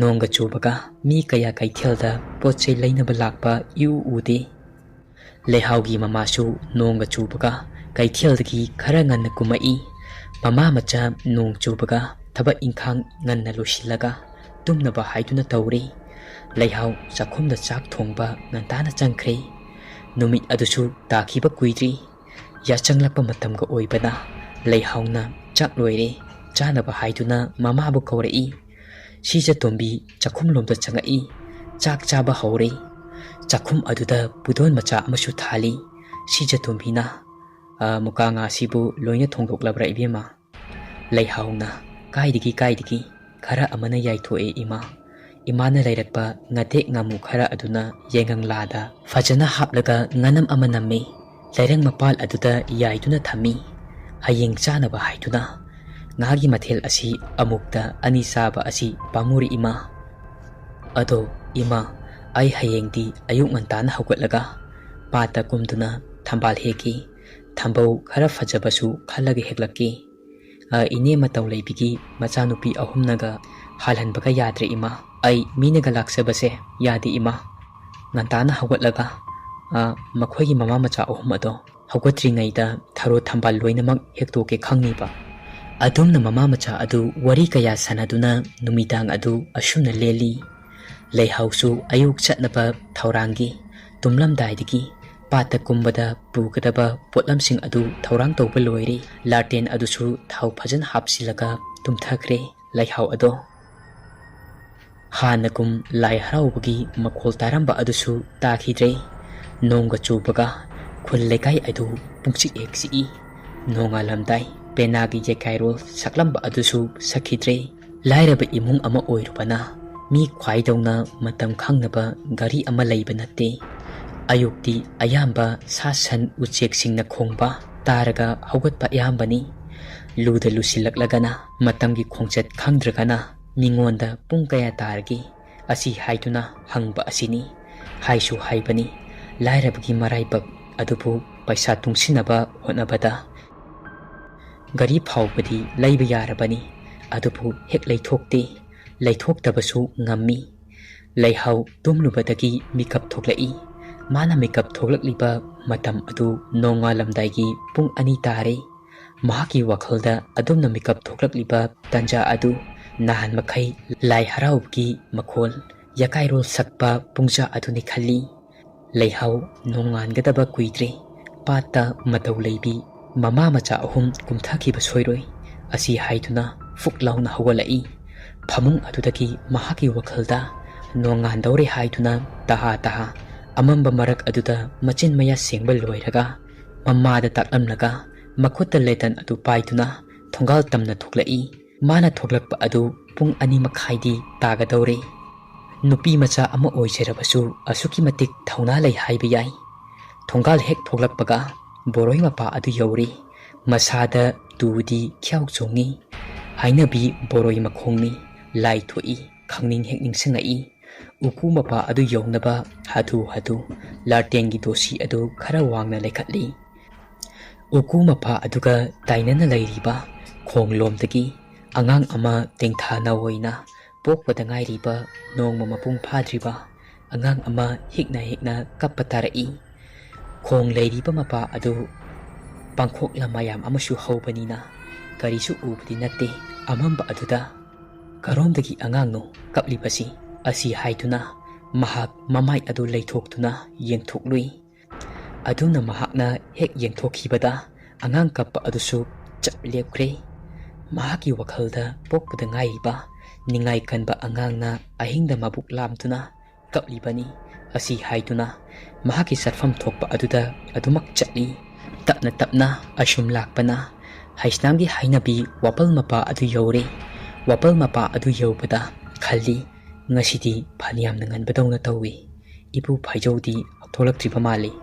ꯅꯣꯡꯒ ꯆꯨꯕꯒ ꯃꯤ ꯀꯌꯥ ꯀꯩꯊꯦꯜꯗ ꯄꯣꯠ ꯆꯩ ꯂꯩꯅꯕ ꯂꯥꯛꯄ ꯏꯎ ꯎꯗꯦ꯫ Leihaugi mamasu nongga chubaga kaithialdagi khara nganna kumai. Mama macha nong chubaga thaba inkhang nganna losilaga tumnaba haiduna tawri. Leihau chakhumda chak thongba ngantana changkhre. Numit adusu takhiba kuidri. Yachanglakpa matamga oibana Leihauna chak loire chanaba haiduna mamabu kawrai. Sija tombi chakhum lomda changai chak chaba hore. Chakhum aduda budon macha amasu thali. Sija tombi na muka nga sibu loina thongdok labra ibema. Leihauna kaidigi khara amana yaithoe ima. Imana lairakpa ngate ngamu khara aduna yengang lada fajana haplaga nganam amaname. Lairang mapal aduda yaiduna thami. Hayeng chanaba haiduna ngagi mathel asi amukta ani saba asi pamuri ima. Ado ima ay hayengdi ayuk ngantana hawgatlaga pata kumduna thambal heki thambau khara fajabasu khalaga heklaki. Ine mataw leibigi machanupi ahumnaga halhanbaga yadre ima. Ay minaga laksabase yadi ima. Ngantana hawgatlaga makhoi mama macha ahum ado hawgatringayda tharo thambal loinamak hektoke khangniba. Adumna mama macha adu wari kaya sanaduna numidang adu asumna leli. Leihausu ayuk chatnaba thaurangi tumlamdaidagi pata kumbada pugadaba potlamsing adu thaurang tawba loire. Larten adusu thau phajan hapsilaga tumthakre leihau ado. Hanakum lai haraubagi makhol taramba adusu takhidre. Nongga chubaga khun lekai adu pungchik eksi. Nonga lamdai penagi jekairol saklamba adusu sakhidre. Lairaba imung ama oirubana mi khwaidawna matam khangnaba gari ama leiba natte. Ayukti ayamba sasan ucheksingna khongba taraga hawgatpa ayambani. Luda lusilaklagana matamgi khongchat khangdragana mingonda pung kaya targi asi haiduna hangba asini. Haisu haibani lairabagi maraibak adubu paisa tungsinaba hotnabada gari phawbadi leiba yarabani adubu hek leithoktabasu ngammi. Leihau tumlubadagi mikap thoklai. Mana mikap thoklakliba matam adu nonga lamdaigi pung ani tare. Mahaki wakhalda adumna mikap thoklakliba tanja adu nahan makai lai haraubagi makhol yakairol sakpa pungja aduni khali. Leihau nongangadaba kuidre pata mataw leibi mama macha ahum kumthakiba soiroi. Asi haiduna fuklauna hawalai. Phamung adudagi mahaki wakhalda nongandawre haiduna taha amamba marak aduda machin maya sengba loiraga mamada taklamlaga makhutta letan adu paiduna thongal tamna thoklai. Mana thoklakpa adu pung ani makhaidi tagadawre. Nupi macha ama oijerabasu asuki matik thauna lei haiba yai. Thongal hek thoklakpaga boroi mapa adu yauri. Masada tuudi kyauk chongi. Hainabi boroi makhongni lai thoi khangning hek ningsangai. Uku mapa adu yawnaba hadu lartengi dosi adu khara wangna lekhatli. Uku mapa aduga tainana leiriba khonglomdagi angang ama tengthana oina pokpada ngairiba nongma mapung phadriba angang ama hikna kapatarai. Khong leiriba mapa adu pangkhokla mayam amasu haubanina karisu ubdi natte amamba aduda karomdagi angangno kaplibasi asi haiduna mahak mamai adu leithoktuna yengthoklui. Aduna mahakna hek yengthokhibada angang kappa adusu chaplepkre. Mahaki wakhalda pokpada ngaiba ningai kanba angangna ahingda mabuk lamtuna kaplibani. Asi haiduna mahaki sarfam thokpa aduda adumak chatli. Tapna asum lakpana haisnamgi hainabi wapal mapa adu yaure. Wapal mapa adu yaubada khali ngasidi phaniyam nangan badawna tawi. Ibu phaijodi tholaktriba mali.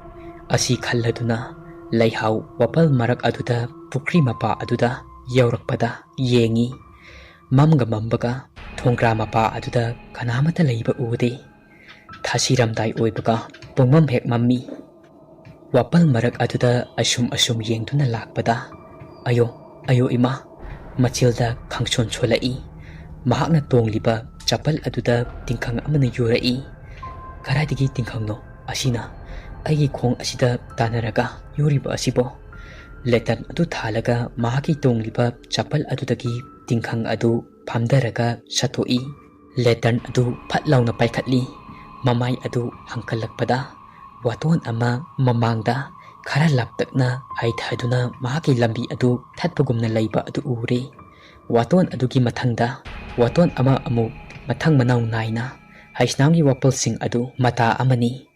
Asi khalladuna leihau wapal marak aduda pukri mapa aduda yaurakpada yengi. Mamga mambaga thongkra mapa aduda kanamata leiba ude. Thasiramdai oibaga pungmam hek mammi. Wapal marak aduda asum yengduna lakpada ayo ima machilda khangchon cholai. Mahakna tongliba chapal aduda tingkhang amana yurai. Karadigi tingkhangno asina ꯑꯩꯒꯤ ꯈꯣꯡ ꯑꯁꯤꯗ ꯇꯥꯟꯅꯔꯒ ꯌꯨꯔꯤꯕ ꯑꯁꯤꯕꯣ? ꯂꯦꯇꯔꯟ ꯑꯗꯨ ꯊꯥꯜꯂꯒ ꯃꯍꯥꯛꯀꯤ ꯇꯣꯡꯂꯤꯕ ꯆꯄꯜ ꯑꯗꯨꯗꯒꯤ ꯇꯤꯡꯈꯪ ꯑꯗꯨ ꯐꯝꯊꯔꯒ ꯁꯠꯇꯣꯛꯏ꯫ ꯂꯦꯇꯔꯟ ꯑꯗꯨ ꯐꯠ ꯂꯥꯎꯅ ꯄꯥꯏꯈꯠꯂꯤ꯫ ꯃꯃꯥꯏ ꯑꯗꯨ ꯍꯪꯀꯠꯂꯛꯄꯗ ꯋꯥꯇꯣꯟ ꯑꯃ ꯃꯃꯥꯡꯗ ꯈꯔ ꯂꯥꯞꯇꯛꯅ ꯍꯥꯏꯊꯗꯨꯅ ꯃꯍꯥꯛꯀꯤ ꯂꯝꯕꯤ ꯑꯗꯨ ꯊꯠꯄꯒꯨꯝꯅ ꯂꯩꯕ ꯑꯗꯨ ꯎꯔꯦ꯫ ꯋꯥꯇꯣꯟ ꯑꯗꯨꯒꯤ ꯃꯊꯪꯗ ꯋꯥꯇꯣꯟ ꯑꯃ ꯑꯃꯨꯛ ꯃꯊꯪ ꯃꯅꯥꯎ ꯅꯥꯏꯅ ꯍꯩꯁꯅꯥꯝꯒꯤ ꯋꯥꯄꯜꯁꯤꯡ ꯑꯗꯨ ꯃꯇꯥ ꯑꯃꯅꯤ꯫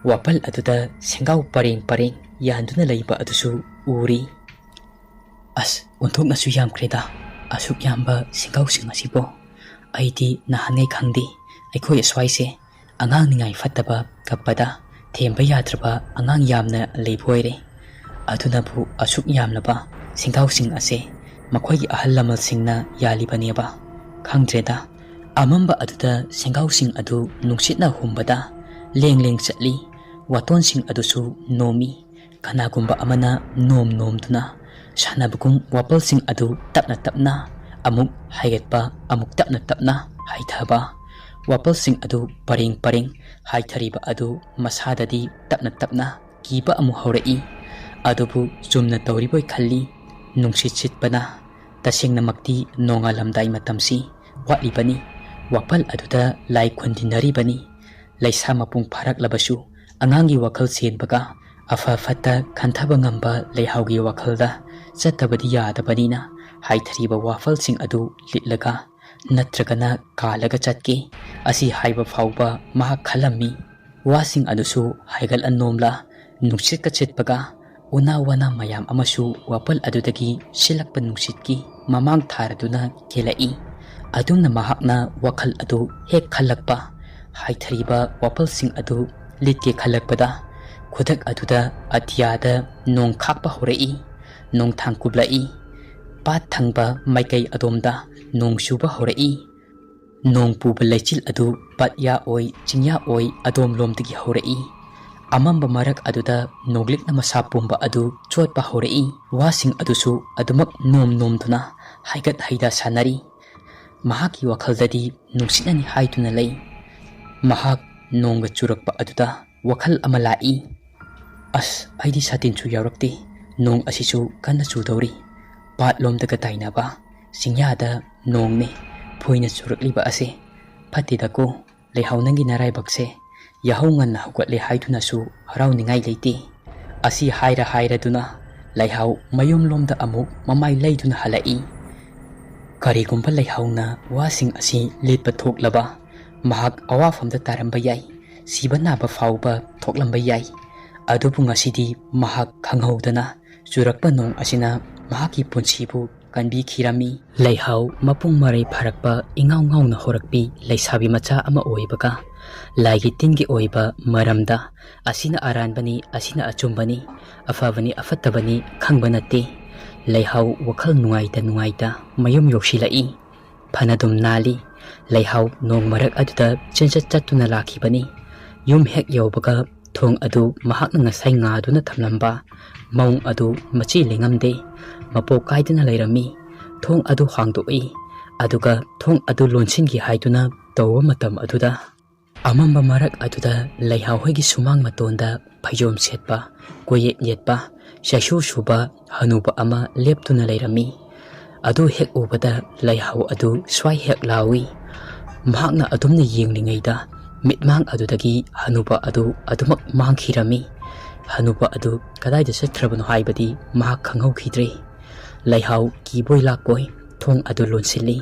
ꯋꯥꯄꯜ ꯑꯗꯨꯗ ꯁꯦꯡꯒꯥꯎ ꯄꯔꯦꯡ ꯄꯔꯦꯡ ꯌꯥꯟꯗꯨꯅ ꯂꯩꯕ ꯑꯗꯨꯁꯨ ꯎꯔꯤ꯫ ꯑꯁ, ꯑꯣꯟꯊꯣꯛꯅꯁꯨ ꯌꯥꯝꯈ꯭ꯔꯦꯗ ꯑꯁꯨꯛ ꯌꯥꯝꯕ ꯁꯦꯡꯒꯥꯎꯁꯤꯡ ꯑꯁꯤꯕꯣ! ꯑꯩꯗꯤ ꯅꯍꯥꯟꯉꯩ ꯈꯪꯗꯦ ꯑꯩꯈꯣꯏ ꯑꯁ꯭ꯋꯥꯏꯁꯦ ꯑꯉꯥꯡ ꯅꯤꯡꯉꯥꯏ ꯐꯠꯇꯕ ꯀꯞꯄꯗ ꯊꯦꯝꯕ ꯌꯥꯗ꯭ꯔꯕ ꯑꯉꯥꯡ ꯌꯥꯝꯅ ꯂꯩꯕ ꯑꯣꯏꯔꯦ꯫ ꯑꯗꯨꯅꯕꯨ ꯑꯁꯨꯛ ꯌꯥꯝꯂꯕ ꯁꯦꯡꯒꯥꯎꯁꯤꯡ ꯑꯁꯦ ꯃꯈꯣꯏꯒꯤ ꯑꯍꯜ ꯂꯃꯟꯁꯤꯡꯅ ꯌꯥꯜꯂꯤꯕꯅꯦꯕ꯫ ꯈꯪꯗ꯭ꯔꯦꯗ, ꯑꯃꯝꯕ ꯑꯗꯨꯗ ꯁꯦꯡꯒꯥꯎꯁꯤꯡ ꯑꯗꯨ ꯅꯨꯡꯁꯤꯠꯅ ꯍꯨꯝꯕꯗ ꯂꯦꯡ ꯂꯦꯡ ꯆꯠꯂꯤ꯫ ꯋꯥꯇꯣꯟꯁꯤꯡ ꯑꯗꯨꯁꯨ ꯅꯣꯝꯃꯤ꯫ ꯀꯅꯥꯒꯨꯝꯕ ꯑꯃꯅ ꯅꯣꯝꯗꯨꯅ ꯁꯥꯟꯅꯕꯒꯨꯝ ꯋꯥꯄꯜꯁꯤꯡ ꯑꯗꯨ ꯇꯞꯅ ꯇꯞꯅ ꯑꯃꯨꯛ ꯍꯥꯏꯒꯠꯄ, ꯑꯃꯨꯛ ꯇꯞꯅ ꯇꯞꯅ ꯍꯥꯏꯊꯕ꯫ ꯋꯥꯄꯜꯁꯤꯡ ꯑꯗꯨ ꯄꯔꯦꯡ ꯄꯔꯦꯡ ꯍꯥꯏꯊꯔꯤꯕ ꯑꯗꯨ ꯃꯁꯥꯗꯗꯤ ꯇꯞꯅ ꯇꯞꯅ ꯀꯤꯕ ꯑꯃꯨꯛ ꯍꯧꯔꯛꯏ꯫ ꯑꯗꯨꯕꯨ ꯆꯨꯝꯅ ꯇꯧꯔꯤꯕꯣꯏ ꯈꯜꯂꯤ꯫ ꯅꯨꯡꯁꯤꯠ ꯁꯤꯠꯄꯅ ꯇꯁꯦꯡꯅꯃꯛꯇꯤ ꯅꯣꯡꯉꯥꯜꯂꯝꯗꯥꯏ ꯃꯇꯝꯁꯤ ꯋꯥꯠꯂꯤꯕꯅꯤ꯫ ꯋꯥꯄꯜ ꯑꯗꯨꯗ ꯂꯥꯏ ꯈꯨꯟꯗꯤꯟꯅꯔꯤꯕꯅꯤ꯫ ꯂꯩꯁꯥ ꯃꯄꯨꯡ ꯐꯥꯔꯛꯂꯕꯁꯨ ꯑꯉꯥꯡꯒꯤ ꯋꯥꯈꯜ ꯆꯦꯟꯕꯒ ꯑꯐ ꯐꯠꯇ ꯈꯟꯊꯕ ꯉꯝꯕ ꯂꯩꯍꯥꯎꯒꯤ ꯋꯥꯈꯜꯗ ꯆꯠꯇꯕꯗꯤ ꯌꯥꯗꯕꯅꯤꯅ ꯍꯥꯏꯊꯔꯤꯕ ꯋꯥꯐꯜꯁꯤꯡ ꯑꯗꯨ ꯂꯤꯠꯂꯒ ꯅꯠꯇ꯭ꯔꯒꯅ ꯀꯥꯜꯂꯒ ꯆꯠꯀꯦ ꯑꯁꯤ ꯍꯥꯏꯕ ꯐꯥꯎꯕ ꯃꯍꯥꯛ ꯈꯜꯂꯝꯃꯤ꯫ ꯋꯥꯁꯤꯡ ꯑꯗꯨꯁꯨ ꯍꯥꯏꯒꯠꯂ ꯅꯣꯝꯂ ꯅꯨꯡꯁꯤꯠꯀ ꯁꯤꯠꯄꯒ ꯎꯅꯥ ꯋꯥꯅꯥ ꯃꯌꯥꯝ ꯑꯃꯁꯨ ꯋꯥꯄꯜ ꯑꯗꯨꯗꯒꯤ ꯁꯤꯜꯂꯛꯄ ꯅꯨꯡꯁꯤꯠꯀꯤ ꯃꯃꯥꯡ ꯊꯥꯔꯗꯨꯅ ꯀꯦꯜꯂꯛꯏ꯫ ꯑꯗꯨꯝꯅ ꯃꯍꯥꯛꯅ ꯋꯥꯈꯜ ꯑꯗꯨ ꯍꯦꯛ ꯈꯜꯂꯛꯄ, ꯍꯥꯏꯊꯔꯤꯕ ꯋꯥꯄꯜꯁꯤꯡ ꯑꯗꯨ ꯂꯤꯠꯀꯦ ꯈꯜꯂꯛꯄꯗ ꯈꯨꯗꯛ ꯑꯗꯨꯗ ꯑꯇꯤꯌꯥꯗ ꯅꯣꯡ ꯈꯥꯛꯄ ꯍꯧꯔꯛꯏ꯫ ꯅꯣꯡꯊꯥꯡ ꯀꯨꯞꯂꯛꯏ꯫ ꯄꯥꯠ ꯊꯪꯕ ꯃꯥꯏꯀꯩ ꯑꯗꯣꯝꯗ ꯅꯣꯡ ꯆꯨꯕ ꯍꯧꯔꯛꯏ꯫ ꯅꯣꯡ ꯄꯨꯕ ꯂꯩꯆꯤꯜ ꯑꯗꯨ ꯄꯥꯠꯌꯥ ꯑꯣꯏ ꯆꯤꯡꯌꯥ ꯑꯣꯏ ꯑꯗꯣꯝꯂꯣꯝꯗꯒꯤ ꯍꯧꯔꯛꯏ꯫ ꯑꯃꯝꯕ ꯃꯔꯛ ꯑꯗꯨꯗ ꯅꯣꯡꯂꯤꯛꯅ ꯃꯁꯥ ꯄꯨꯝꯕ ꯑꯗꯨ ꯆꯣꯠꯄ ꯍꯧꯔꯛꯏ꯫ ꯋꯥꯁꯤꯡ ꯑꯗꯨꯁꯨ ꯑꯗꯨꯃꯛ ꯅꯣꯝꯗꯨꯅ ꯍꯥꯏꯒꯠ ꯍꯩꯗ ꯁꯥꯟꯅꯔꯤ꯫ ꯃꯍꯥꯛꯀꯤ ꯋꯥꯈꯜꯗꯗꯤ ꯅꯨꯡꯁꯤꯠꯅꯅꯤ ꯍꯥꯏꯗꯨꯅ ꯂꯩ꯫ ꯃꯍꯥꯛ ꯅꯣꯡꯒ ꯆꯨꯔꯛꯄ ꯑꯗꯨꯗ ꯋꯥꯈꯜ ꯑꯃ ꯂꯥꯛꯏ꯫ ꯑꯁ, ꯑꯩꯗꯤ ꯁꯥꯇꯤꯟꯁꯨ ꯌꯥꯎꯔꯛꯇꯦ꯫ ꯅꯣꯡ ꯑꯁꯤꯁꯨ ꯀꯟꯅ ꯆꯨꯗꯧꯔꯤ꯫ ꯄꯥꯠꯂꯣꯝꯗꯒ ꯇꯥꯏꯅꯕ ꯆꯤꯡꯌꯥꯗ ꯅꯣꯡꯅꯦ ꯐꯣꯏꯅ ꯆꯨꯔꯛꯂꯤꯕ ꯑꯁꯦ꯫ ꯐꯠꯇꯦꯗꯀꯣ ꯂꯩꯍꯥꯎ, ꯅꯪꯒꯤ ꯅꯔꯥꯏꯕꯛꯁꯦ ꯌꯥꯍꯧ ꯉꯟꯅ ꯍꯧꯒꯠꯂꯦ ꯍꯥꯏꯗꯨꯅꯁꯨ ꯍꯔꯥꯎꯅꯤꯡꯉꯥꯏ ꯂꯩꯇꯦ꯫ ꯑꯁꯤ ꯍꯥꯏꯔꯗꯨꯅ ꯂꯩꯍꯥꯎ ꯃꯌꯨꯝꯂꯣꯝꯗ ꯑꯃꯨꯛ ꯃꯃꯥꯏ ꯂꯩꯗꯨꯅ ꯍꯜꯂꯛꯏ꯫ ꯀꯔꯤꯒꯨꯝꯕ ꯂꯩꯍꯥꯎꯅ ꯋꯥꯁꯤꯡ ꯑꯁꯤ ꯂꯤꯠꯄ ꯊꯣꯛꯂꯕ ꯃꯍꯥꯛ ꯑꯋꯥꯐꯝꯗ ꯇꯥꯔꯝꯕ ꯌꯥꯏ꯫ ꯁꯤꯕ ꯅꯥꯕ ꯐꯥꯎꯕ ꯊꯣꯛꯂꯝꯕ ꯌꯥꯏ꯫ ꯑꯗꯨꯕꯨ ꯉꯁꯤꯗꯤ ꯃꯍꯥꯛ ꯈꯪꯍꯧꯗꯅ ꯆꯨꯔꯛꯄ ꯅꯣꯡ ꯑꯁꯤꯅ ꯃꯍꯥꯛꯀꯤ ꯄꯨꯟꯁꯤꯕꯨ ꯀꯟꯕꯤꯈꯤꯔꯝꯃꯤ꯫ ꯂꯩꯍꯥꯎ ꯃꯄꯨꯡ ꯃꯔꯩ ꯐꯥꯔꯛꯄ ꯏꯉꯥꯎ ꯉꯥꯎꯅ ꯍꯧꯔꯛꯄꯤ ꯂꯩꯁꯥꯕꯤ ꯃꯆꯥ ꯑꯃ ꯑꯣꯏꯕꯒ ꯂꯥꯏꯒꯤ ꯇꯤꯟꯒꯤ ꯑꯣꯏꯕ ꯃꯔꯝꯗ ꯑꯁꯤꯅ ꯑꯔꯥꯟꯕꯅꯤ, ꯑꯁꯤꯅ ꯑꯆꯨꯝꯕꯅꯤ, ꯑꯐꯕꯅꯤ ꯑꯐꯠꯇꯕꯅꯤ ꯈꯪꯕ ꯅꯠꯇꯦ꯫ ꯂꯩꯍꯥꯎ ꯋꯥꯈꯜ ꯅꯨꯡꯉꯥꯏꯇ ꯃꯌꯨꯝ ꯌꯧꯁꯤꯜꯂꯛꯏ꯫ ꯐꯅꯗꯨꯝ ꯅꯥꯜꯂꯤ꯫ ꯂꯩꯍꯥꯎ ꯅꯣꯡ ꯃꯔꯛ ꯑꯗꯨꯗ ꯆꯠꯇꯨꯅ ꯂꯥꯛꯈꯤꯕꯅꯤ꯫ ꯌꯨꯝ ꯍꯦꯛ ꯌꯧꯕꯒ ꯊꯣꯡ ꯑꯗꯨ ꯃꯍꯥꯛꯅ ꯉꯁꯥꯏ ꯉꯥꯗꯨꯅ ꯊꯝꯂꯝꯕ ꯃꯑꯣꯡ ꯑꯗꯨ ꯃꯆꯤ ꯂꯦꯡꯉꯝꯗꯦ꯫ ꯃꯄꯣꯛ ꯀꯥꯏꯗꯅ ꯂꯩꯔꯝꯃꯤ꯫ ꯊꯣꯡ ꯑꯗꯨ ꯍꯥꯡꯗꯣꯛꯏ꯫ ꯑꯗꯨꯒ ꯊꯣꯡ ꯑꯗꯨ ꯂꯣꯟꯁꯤꯟꯒꯦ ꯍꯥꯏꯗꯨꯅ ꯇꯧꯕ ꯃꯇꯝ ꯑꯗꯨꯗ ꯑꯃꯝꯕ ꯃꯔꯛ ꯑꯗꯨꯗ ꯂꯩꯍꯥꯎ ꯍꯣꯏꯒꯤ ꯁꯨꯃꯥꯡ ꯃꯇꯣꯟꯗ ꯐꯩꯖꯣꯝ ꯁꯦꯠꯄ, ꯀꯣꯌꯦꯠ ꯌꯦꯠꯄ, ꯆꯩꯁꯨ ꯁꯨꯕ ꯍꯅꯨꯕ ꯑꯃ ꯂꯦꯞꯇꯨꯅ ꯂꯩꯔꯝꯃꯤ꯫ ꯑꯗꯨ ꯍꯦꯛ ꯎꯕꯗ ꯂꯩꯍꯥꯎ ꯑꯗꯨ ꯁ꯭ꯋꯥꯏ ꯍꯦꯛ ꯂꯥꯎꯏ꯫ ꯃꯍꯥꯛꯅ ꯑꯗꯨꯝꯅ ꯌꯦꯡꯂꯤꯉꯩꯗ ꯃꯤꯠꯃꯥꯡ ꯑꯗꯨꯗꯒꯤ ꯍꯅꯨꯕ ꯑꯗꯨ ꯑꯗꯨꯃꯛ ꯃꯥꯡꯈꯤꯔꯝꯃꯤ꯫ ꯍꯅꯨꯕ ꯑꯗꯨ ꯀꯗꯥꯏꯗ ꯆꯠꯈ꯭ꯔꯕꯅꯣ ꯍꯥꯏꯕꯗꯤ ꯃꯍꯥꯛ ꯈꯪꯍꯧꯈꯤꯗ꯭ꯔꯦ꯫ ꯂꯩꯍꯥꯎ ꯀꯤꯕꯣꯏ ꯂꯥꯛꯄꯣꯏ ꯊꯣꯡ ꯑꯗꯨ ꯂꯣꯟꯁꯤꯜꯂꯤ꯫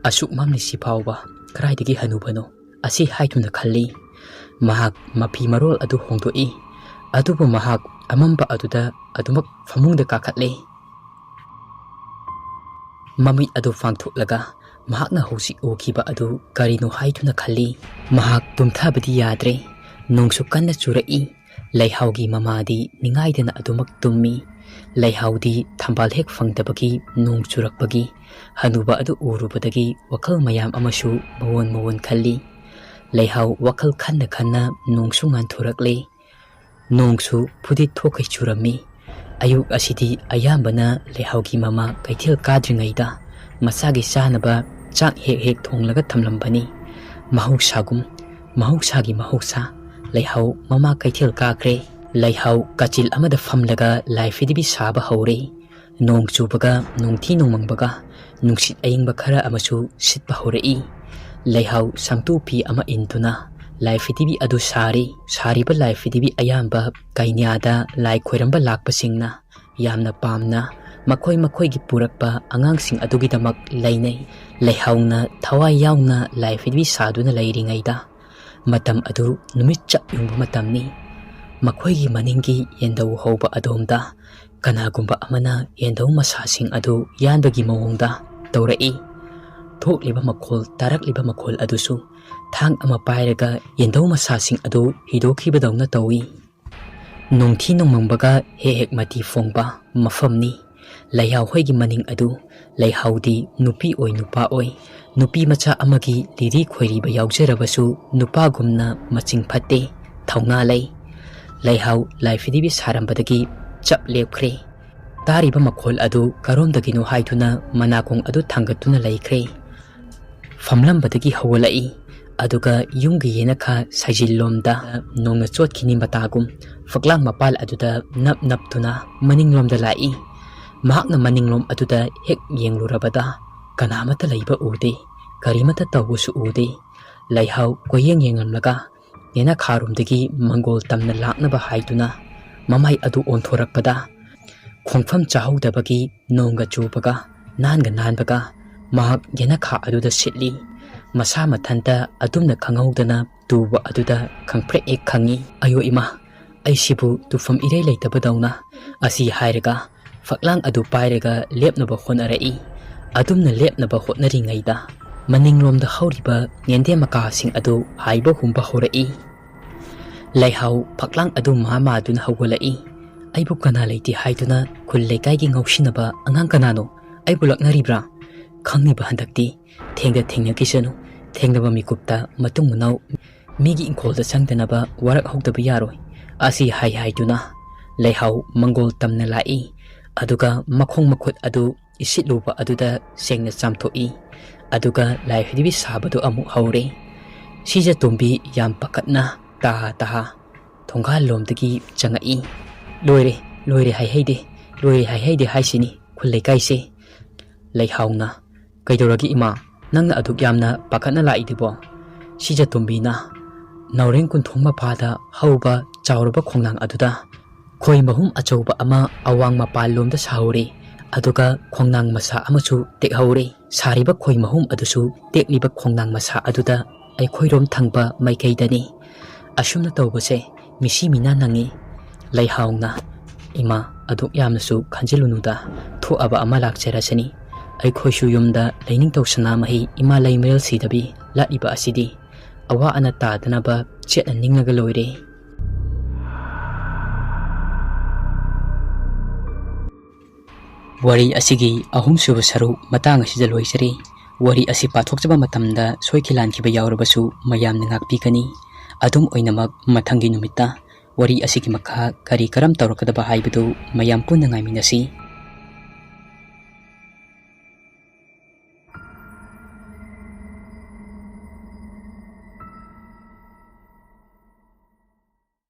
ꯑꯁꯨꯛ ꯃꯝꯂꯤꯁꯤ ꯐꯥꯎꯕ ꯀꯗꯥꯏꯗꯒꯤ ꯍꯅꯨꯕꯅꯣ ꯑꯁꯤ ꯍꯥꯏꯗꯨꯅ ꯈꯜꯂꯤ꯫ ꯃꯍꯥꯛ ꯃꯐꯤ ꯃꯔꯣꯜ ꯑꯗꯨ ꯍꯣꯡꯗꯣꯛꯏ꯫ ꯑꯗꯨꯕꯨ ꯃꯍꯥꯛ ꯑꯃꯝꯕ ꯑꯗꯨꯗ ꯑꯗꯨꯃꯛ ꯐꯃꯨꯡꯗ ꯀꯥꯈꯠꯂꯦ꯫ ꯃꯃꯤꯠ ꯑꯗꯨ ꯄꯥꯡꯊꯣꯛꯂꯒ ꯃꯍꯥꯛꯅ ꯍꯧꯖꯤꯛ ꯎꯈꯤꯕ ꯑꯗꯨ ꯀꯔꯤꯅꯣ ꯍꯥꯏꯗꯨꯅ ꯈꯜꯂꯤ꯫ ꯃꯍꯥꯛ ꯇꯨꯝꯊꯕꯗꯤ ꯌꯥꯗ꯭ꯔꯦ꯫ ꯅꯣꯡꯁꯨ ꯀꯟꯅ ꯆꯨꯔꯛꯏ꯫ ꯂꯩꯍꯥꯎꯒꯤ ꯃꯃꯥꯗꯤ ꯅꯤꯡꯉꯥꯏꯗꯅ ꯑꯗꯨꯃꯛ ꯇꯨꯝꯃꯤ꯫ ꯂꯩꯍꯥꯎꯗꯤ ꯊꯝꯕꯥꯜ ꯍꯦꯛ ꯐꯪꯗꯕꯒꯤ ꯅꯣꯡ ꯆꯨꯔꯛꯄꯒꯤ ꯍꯅꯨꯕ ꯑꯗꯨ ꯎꯔꯨꯕꯗꯒꯤ ꯋꯥꯈꯜ ꯃꯌꯥꯝ ꯑꯃꯁꯨ ꯃꯑꯣꯟ ꯈꯜꯂꯤ꯫ ꯂꯩꯍꯥꯎ ꯋꯥꯈꯜ ꯈꯟꯅ ꯅꯣꯡꯁꯨ ꯉꯥꯟꯊꯣꯔꯛꯂꯦ꯫ ꯅꯣꯡꯁꯨ ꯐꯨꯗꯤꯠ ꯊꯣꯛꯈꯩ ꯆꯨꯔꯝꯃꯤ꯫ ꯑꯌꯨꯛ ꯑꯁꯤꯗꯤ ꯑꯌꯥꯝꯕꯅ ꯂꯩꯍꯥꯎꯒꯤ ꯃꯃꯥ ꯀꯩꯊꯦꯜ ꯀꯥꯗ꯭ꯔꯤꯉꯩꯗ ꯃꯆꯥꯒꯤ ꯆꯥꯅꯕ ꯆꯥꯛ ꯍꯦꯛ ꯊꯣꯡꯂꯒ ꯊꯝꯂꯝꯕꯅꯤ꯫ ꯃꯍꯧꯁꯥꯒꯤ ꯃꯍꯧꯁꯥ ꯂꯩꯍꯥꯎ ꯃꯃꯥ ꯀꯩꯊꯦꯜ ꯀꯥꯈ꯭ꯔꯦ꯫ ꯂꯩꯍꯥꯎ ꯀꯥꯆꯤꯜ ꯑꯃꯗ ꯐꯝꯂꯒ ꯂꯥꯏ ꯐꯤꯗꯤꯕꯤ ꯁꯥꯕ ꯍꯧꯔꯦ꯫ ꯅꯣꯡ ꯆꯨꯕꯒ ꯅꯣꯡꯊꯤ ꯅꯣꯡꯃꯪꯕꯒ ꯅꯨꯡꯁꯤꯠ ꯑꯏꯪꯕ ꯈꯔ ꯑꯃꯁꯨ ꯁꯤꯠꯄ ꯍꯧꯔꯛꯏ꯫ ꯂꯩꯍꯥꯎ ꯁꯝꯇꯨ ꯐꯤ ꯑꯃ ꯏꯟꯗꯨꯅ ꯂꯥꯏ ꯐꯤꯗꯤꯕꯤ ꯑꯗꯨ ꯁꯥꯔꯤ꯫ ꯁꯥꯔꯤꯕ ꯂꯥꯏ ꯐꯤꯗꯤꯕꯤ ꯑꯌꯥꯝꯕ ꯀꯩꯅ꯭ꯌꯥꯗ ꯂꯥꯏ ꯈꯣꯏꯔꯝꯕ ꯂꯥꯛꯄꯁꯤꯡꯅ ꯌꯥꯝꯅ ꯄꯥꯝꯅ ꯃꯈꯣꯏꯒꯤ ꯄꯨꯔꯛꯄ ꯑꯉꯥꯡꯁꯤꯡ ꯑꯗꯨꯒꯤꯗꯃꯛ ꯂꯩꯅꯩ꯫ ꯂꯩꯍꯥꯎꯅ ꯊꯋꯥꯏ ꯌꯥꯎꯅ ꯂꯥꯏ ꯐꯤꯗꯤꯕꯤ ꯁꯥꯗꯨꯅ ꯂꯩꯔꯤꯉꯩꯗ ꯃꯇꯝ ꯑꯗꯨ ꯅꯨꯃꯤꯠ ꯆꯞ ꯌꯨꯡꯕ ꯃꯇꯝꯅꯤ꯫ ꯃꯈꯣꯏꯒꯤ ꯃꯅꯤꯡꯒꯤ ꯌꯦꯟꯙꯧ ꯍꯧꯕ ꯑꯗꯣꯝꯗ ꯀꯅꯥꯒꯨꯝꯕ ꯑꯃꯅ ꯌꯦꯟꯙꯧ ꯃꯁꯥꯁꯤꯡ ꯑꯗꯨ ꯌꯥꯟꯕꯒꯤ ꯃꯑꯣꯡꯗ ꯇꯧꯔꯛꯏ꯫ ꯊꯣꯛꯂꯤꯕ ꯃꯈꯣꯜ ꯇꯥꯔꯛꯂꯤꯕ ꯃꯈꯣꯜ ꯑꯗꯨꯁꯨ ꯊꯥꯡ ꯑꯃ ꯄꯥꯏꯔꯒ ꯌꯦꯟꯙꯧ ꯃꯁꯥꯁꯤꯡ ꯑꯗꯨ ꯍꯤꯗꯣꯛꯈꯤꯕꯗꯧꯅ ꯇꯧꯏ꯫ ꯅꯣꯡꯊꯤ ꯅꯣꯡꯃꯪꯕꯒ ꯍꯦꯛ ꯍꯦꯛ ꯃꯊꯤ ꯐꯣꯡꯕ ꯃꯐꯝꯅꯤ꯫ ꯂꯩꯍꯥꯎ ꯍꯣꯏꯒꯤ ꯃꯅꯤꯡ ꯑꯗꯨ ꯂꯩꯍꯥꯎꯗꯤ ꯅꯨꯄꯤ ꯑꯣꯏ ꯅꯨꯄꯥ ꯑꯣꯏ꯫ ꯅꯨꯄꯤ ꯃꯆꯥ ꯑꯃꯒꯤ ꯂꯤꯔꯤ ꯈꯣꯏꯔꯤꯕ ꯌꯥꯎꯖꯔꯕꯁꯨ ꯅꯨꯄꯥꯒꯨꯝꯅ ꯃꯆꯤꯡ ꯐꯠꯇꯦ, ꯊꯧꯅꯥ ꯂꯩ꯫ ꯂꯩꯍꯥꯎ ꯂꯥꯏ ꯐꯤꯗꯤꯕꯤ ꯁꯥꯔꯝꯕꯗꯒꯤ ꯆꯞ ꯂꯦꯞꯈ꯭ꯔꯦ꯫ ꯇꯥꯔꯤꯕ ꯃꯈꯣꯜ ꯑꯗꯨ ꯀꯔꯣꯝꯗꯒꯤꯅꯣ ꯍꯥꯏꯗꯨꯅ ꯃꯅꯥꯀꯣꯡ ꯑꯗꯨ ꯊꯥꯡꯒꯠꯇꯨꯅ ꯂꯩꯈ꯭ꯔꯦ꯫ ꯐꯝꯂꯝꯕꯗꯒꯤ ꯍꯧꯒꯠꯂꯛꯏ꯫ ꯑꯗꯨꯒ ꯌꯨꯝꯒꯤ ꯌꯦꯅꯈꯥ ꯁꯩꯖꯤꯜꯂꯣꯝꯗ ꯅꯣꯡꯅ ꯆꯣꯠꯈꯤꯅꯤ ꯃꯇꯥꯒꯨꯝ ꯐꯛꯂꯥꯡ ꯃꯄꯥꯜ ꯑꯗꯨꯗ ꯅꯞ ꯅꯞꯇꯨꯅ ꯃꯅꯤꯡꯂꯣꯝꯗ ꯂꯥꯛꯏ꯫ ꯃꯍꯥꯛꯅ ꯃꯅꯤꯡꯂꯣꯝ ꯑꯗꯨꯗ ꯍꯦꯛ ꯌꯦꯡꯂꯨꯔꯕꯗ ꯀꯅꯥꯃꯠꯇ ꯂꯩꯕ ꯎꯗꯦ, ꯀꯔꯤꯃꯠꯇ ꯇꯧꯕꯁꯨ ꯎꯗꯦ꯫ ꯂꯩꯍꯥꯎ ꯀꯣꯏꯌꯦꯡ ꯌꯦꯡꯂꯝꯂꯒ ꯌꯦꯅꯈꯥꯔꯣꯝꯗꯒꯤ ꯃꯪꯒꯣꯜ ꯇꯝꯅ ꯂꯥꯛꯅꯕ ꯍꯥꯏꯗꯨꯅ ꯃꯃꯥꯏ ꯑꯗꯨ ꯑꯣꯟꯊꯣꯔꯛꯄꯗ ꯈꯣꯡꯐꯝ ꯆꯥꯍꯧꯗꯕꯒꯤ ꯅꯣꯡꯒ ꯆꯨꯕꯒ ꯅꯥꯟꯒ ꯅꯥꯟꯕꯒ ꯃꯍꯥꯛ ꯌꯦꯅꯈꯥ ꯑꯗꯨꯗ ꯁꯤꯠꯂꯤ꯫ ꯃꯁꯥ ꯃꯊꯟꯇ ꯑꯗꯨꯝꯅ ꯈꯪꯍꯧꯗꯅ ꯇꯨꯕ ꯑꯗꯨꯗ ꯈꯪꯄ꯭ꯔꯦꯛ ꯍꯦꯛ ꯈꯪꯏ꯫ ꯑꯌꯣ ꯏꯃꯥ, ꯑꯩꯁꯤꯕꯨ ꯇꯨꯐꯝ ꯏꯔꯩ ꯂꯩꯇꯕꯗꯧꯅ ꯑꯁꯤ ꯍꯥꯏꯔꯒ ꯐꯛꯂꯥꯡ ꯑꯗꯨ ꯄꯥꯏꯔꯒ ꯂꯦꯞꯅꯕ ꯍꯣꯠꯅꯔꯛꯏ꯫ ꯑꯗꯨꯝꯅ ꯂꯦꯞꯅꯕ ꯍꯣꯠꯅꯔꯤꯉꯩꯗ ꯃꯅꯤꯡꯂꯣꯝꯗ ꯍꯧꯔꯤꯕ ꯌꯦꯟꯗꯦꯝ ꯃꯀꯥꯁꯤꯡ ꯑꯗꯨ ꯍꯥꯏꯕ ꯍꯨꯝꯕ ꯍꯧꯔꯛꯏ꯫ ꯂꯩꯍꯥꯎ ꯐꯛꯂꯥꯡ ꯑꯗꯨ ꯃꯥꯗꯨꯅ ꯍꯧꯒꯠꯂꯛꯏ꯫ ꯑꯩꯕꯨ ꯀꯅꯥ ꯂꯩꯇꯦ ꯍꯥꯏꯗꯨꯅ ꯈꯨꯜ ꯂꯩꯀꯥꯏꯒꯤ ꯉꯧꯁꯤꯟꯅꯕ ꯑꯉꯥꯡ ꯀꯅꯥꯅꯣ ꯑꯩꯕꯨ ꯂꯛꯅꯔꯤꯕ꯭ꯔꯥ? ꯈꯪꯅꯤꯕ ꯍꯟꯗꯛꯇꯤ ꯊꯦꯡꯅꯈꯤꯁꯅꯨ꯫ ꯊꯦꯡꯅꯕ ꯃꯤꯀꯨꯞꯇ ꯃꯇꯨꯡ ꯃꯅꯥꯎ ꯃꯤꯒꯤ ꯏꯪꯈꯣꯜꯗ ꯆꯪꯗꯅꯕ ꯋꯥꯔꯛꯍꯧꯗꯕ ꯌꯥꯔꯣꯏ꯫ ꯑꯁꯤ ꯍꯥꯏꯗꯨꯅ ꯂꯩꯍꯥꯎ ꯃꯪꯒꯣꯜ ꯇꯝꯅ ꯂꯥꯛꯏ꯫ ꯑꯗꯨꯒ ꯃꯈꯣꯡ ꯃꯈꯨꯠ ꯑꯗꯨ ꯏꯁꯤꯠꯂꯨꯕ ꯑꯗꯨꯗ ꯁꯦꯡꯅ ꯆꯥꯝꯊꯣꯛꯏ꯫ ꯑꯗꯨꯒ ꯂꯥꯏ ꯐꯤꯗꯤꯕꯤ ꯁꯥꯕꯗꯨ ꯑꯃꯨꯛ ꯍꯧꯔꯦ꯫ ꯁꯤꯖꯇꯣꯝꯕꯤ ꯌꯥꯝ ꯄꯥꯈꯠꯅ ꯇꯥꯍꯥ ꯊꯣꯡꯒꯥꯜꯂꯣꯝꯗꯒꯤ ꯆꯪꯉꯛꯏ꯫ ꯂꯣꯏꯔꯦ ꯍꯥꯏꯍꯩꯗꯦ ꯍꯥꯏꯁꯤꯅꯤ ꯈꯨꯜ ꯂꯩꯀꯥꯏꯁꯦ꯫ ꯂꯩꯍꯥꯎꯅ ꯀꯩꯗꯧꯔꯒꯦ ꯏꯃꯥ, ꯅꯪꯅ ꯑꯗꯨꯛ ꯌꯥꯝꯅ ꯄꯥꯈꯠꯅ ꯂꯥꯛꯏꯗꯨꯕꯣ? ꯁꯤꯖꯇꯣꯝꯕꯤꯅ ꯅꯥꯎꯔꯦꯡ ꯀꯨꯟꯊꯣꯡ ꯃꯄꯥꯗ ꯍꯧꯕ ꯆꯥꯎꯔꯕ ꯈꯣꯡꯅꯥꯡ ꯑꯗꯨꯗ ꯈꯣꯏ ꯃꯍꯨꯝ ꯑꯆꯧꯕ ꯑꯃ ꯑꯋꯥꯡ ꯃꯄꯥꯟꯂꯣꯝꯗ ꯁꯥꯍꯧꯔꯦ꯫ ꯑꯗꯨꯒ ꯈꯣꯡꯅꯥꯡ ꯃꯁꯥ ꯑꯃꯁꯨ ꯇꯦꯛꯍꯧꯔꯦ꯫ ꯁꯥꯔꯤꯕ ꯈꯣꯏ ꯃꯍꯨꯝ ꯑꯗꯨꯁꯨ ꯇꯦꯛꯂꯤꯕ ꯈꯣꯡꯅꯥꯡ ꯃꯁꯥ ꯑꯗꯨꯗ ꯑꯩꯈꯣꯏꯔꯣꯝ ꯊꯪꯕ ꯃꯥꯏꯀꯩꯗꯅꯤ꯫ ꯑꯁꯨꯝꯅ ꯇꯧꯕꯁꯦ ꯃꯤꯁꯤ ꯃꯤꯅꯥ ꯅꯪꯉꯤ꯫ ꯂꯩꯍꯥꯎꯅ ꯏꯃꯥ, ꯑꯗꯨꯛ ꯌꯥꯝꯅꯁꯨ ꯈꯟꯖꯤꯜꯂꯨꯅꯨꯗ, ꯊꯣꯛꯑꯕ ꯑꯃ ꯂꯥꯛꯆꯔꯁꯅꯤ꯫ ꯑꯩꯈꯣꯏꯁꯨ ꯌꯨꯝꯗ ꯂꯩꯅꯤꯡꯊꯧ ꯁꯅꯥꯃꯍꯤ ꯏꯃꯥ ꯂꯩꯃꯔꯦꯜ ꯁꯤꯗꯕꯤ ꯂꯥꯛꯏꯕ ꯑꯁꯤꯗꯤ ꯑꯋꯥ ꯑꯅꯥ ꯇꯥꯗꯅꯕ ꯆꯦꯠꯅ ꯅꯤꯡꯉꯒ ꯂꯣꯏꯔꯦ꯫ ꯋꯥꯔꯤ ꯑꯁꯤꯒꯤ ꯑꯍꯨꯝꯁꯨꯕ ꯁꯔꯨꯛ ꯃꯇꯥꯡ ꯑꯁꯤꯗ ꯂꯣꯏꯖꯔꯤ꯫ ꯋꯥꯔꯤ ꯑꯁꯤ ꯄꯥꯊꯣꯛꯆꯕ ꯃꯇꯝꯗ ꯁꯣꯏꯈꯤ ꯂꯥꯟꯈꯤꯕ ꯌꯥꯎꯔꯕꯁꯨ ꯃꯌꯥꯝꯅ ꯉꯥꯛꯄꯤꯒꯅꯤ꯫ ꯑꯗꯨꯝ ꯑꯣꯏꯅꯃꯛ ꯃꯊꯪꯒꯤ ꯅꯨꯃꯤꯠꯇ ꯋꯥꯔꯤ ꯑꯁꯤꯒꯤ ꯃꯈꯥ ꯀꯔꯝ ꯇꯧꯔꯛꯀꯗꯕ ꯍꯥꯏꯕꯗꯨ ꯃꯌꯥꯝ ꯄꯨꯟꯅ ꯉꯥꯏꯃꯤꯟꯅꯁꯤ꯫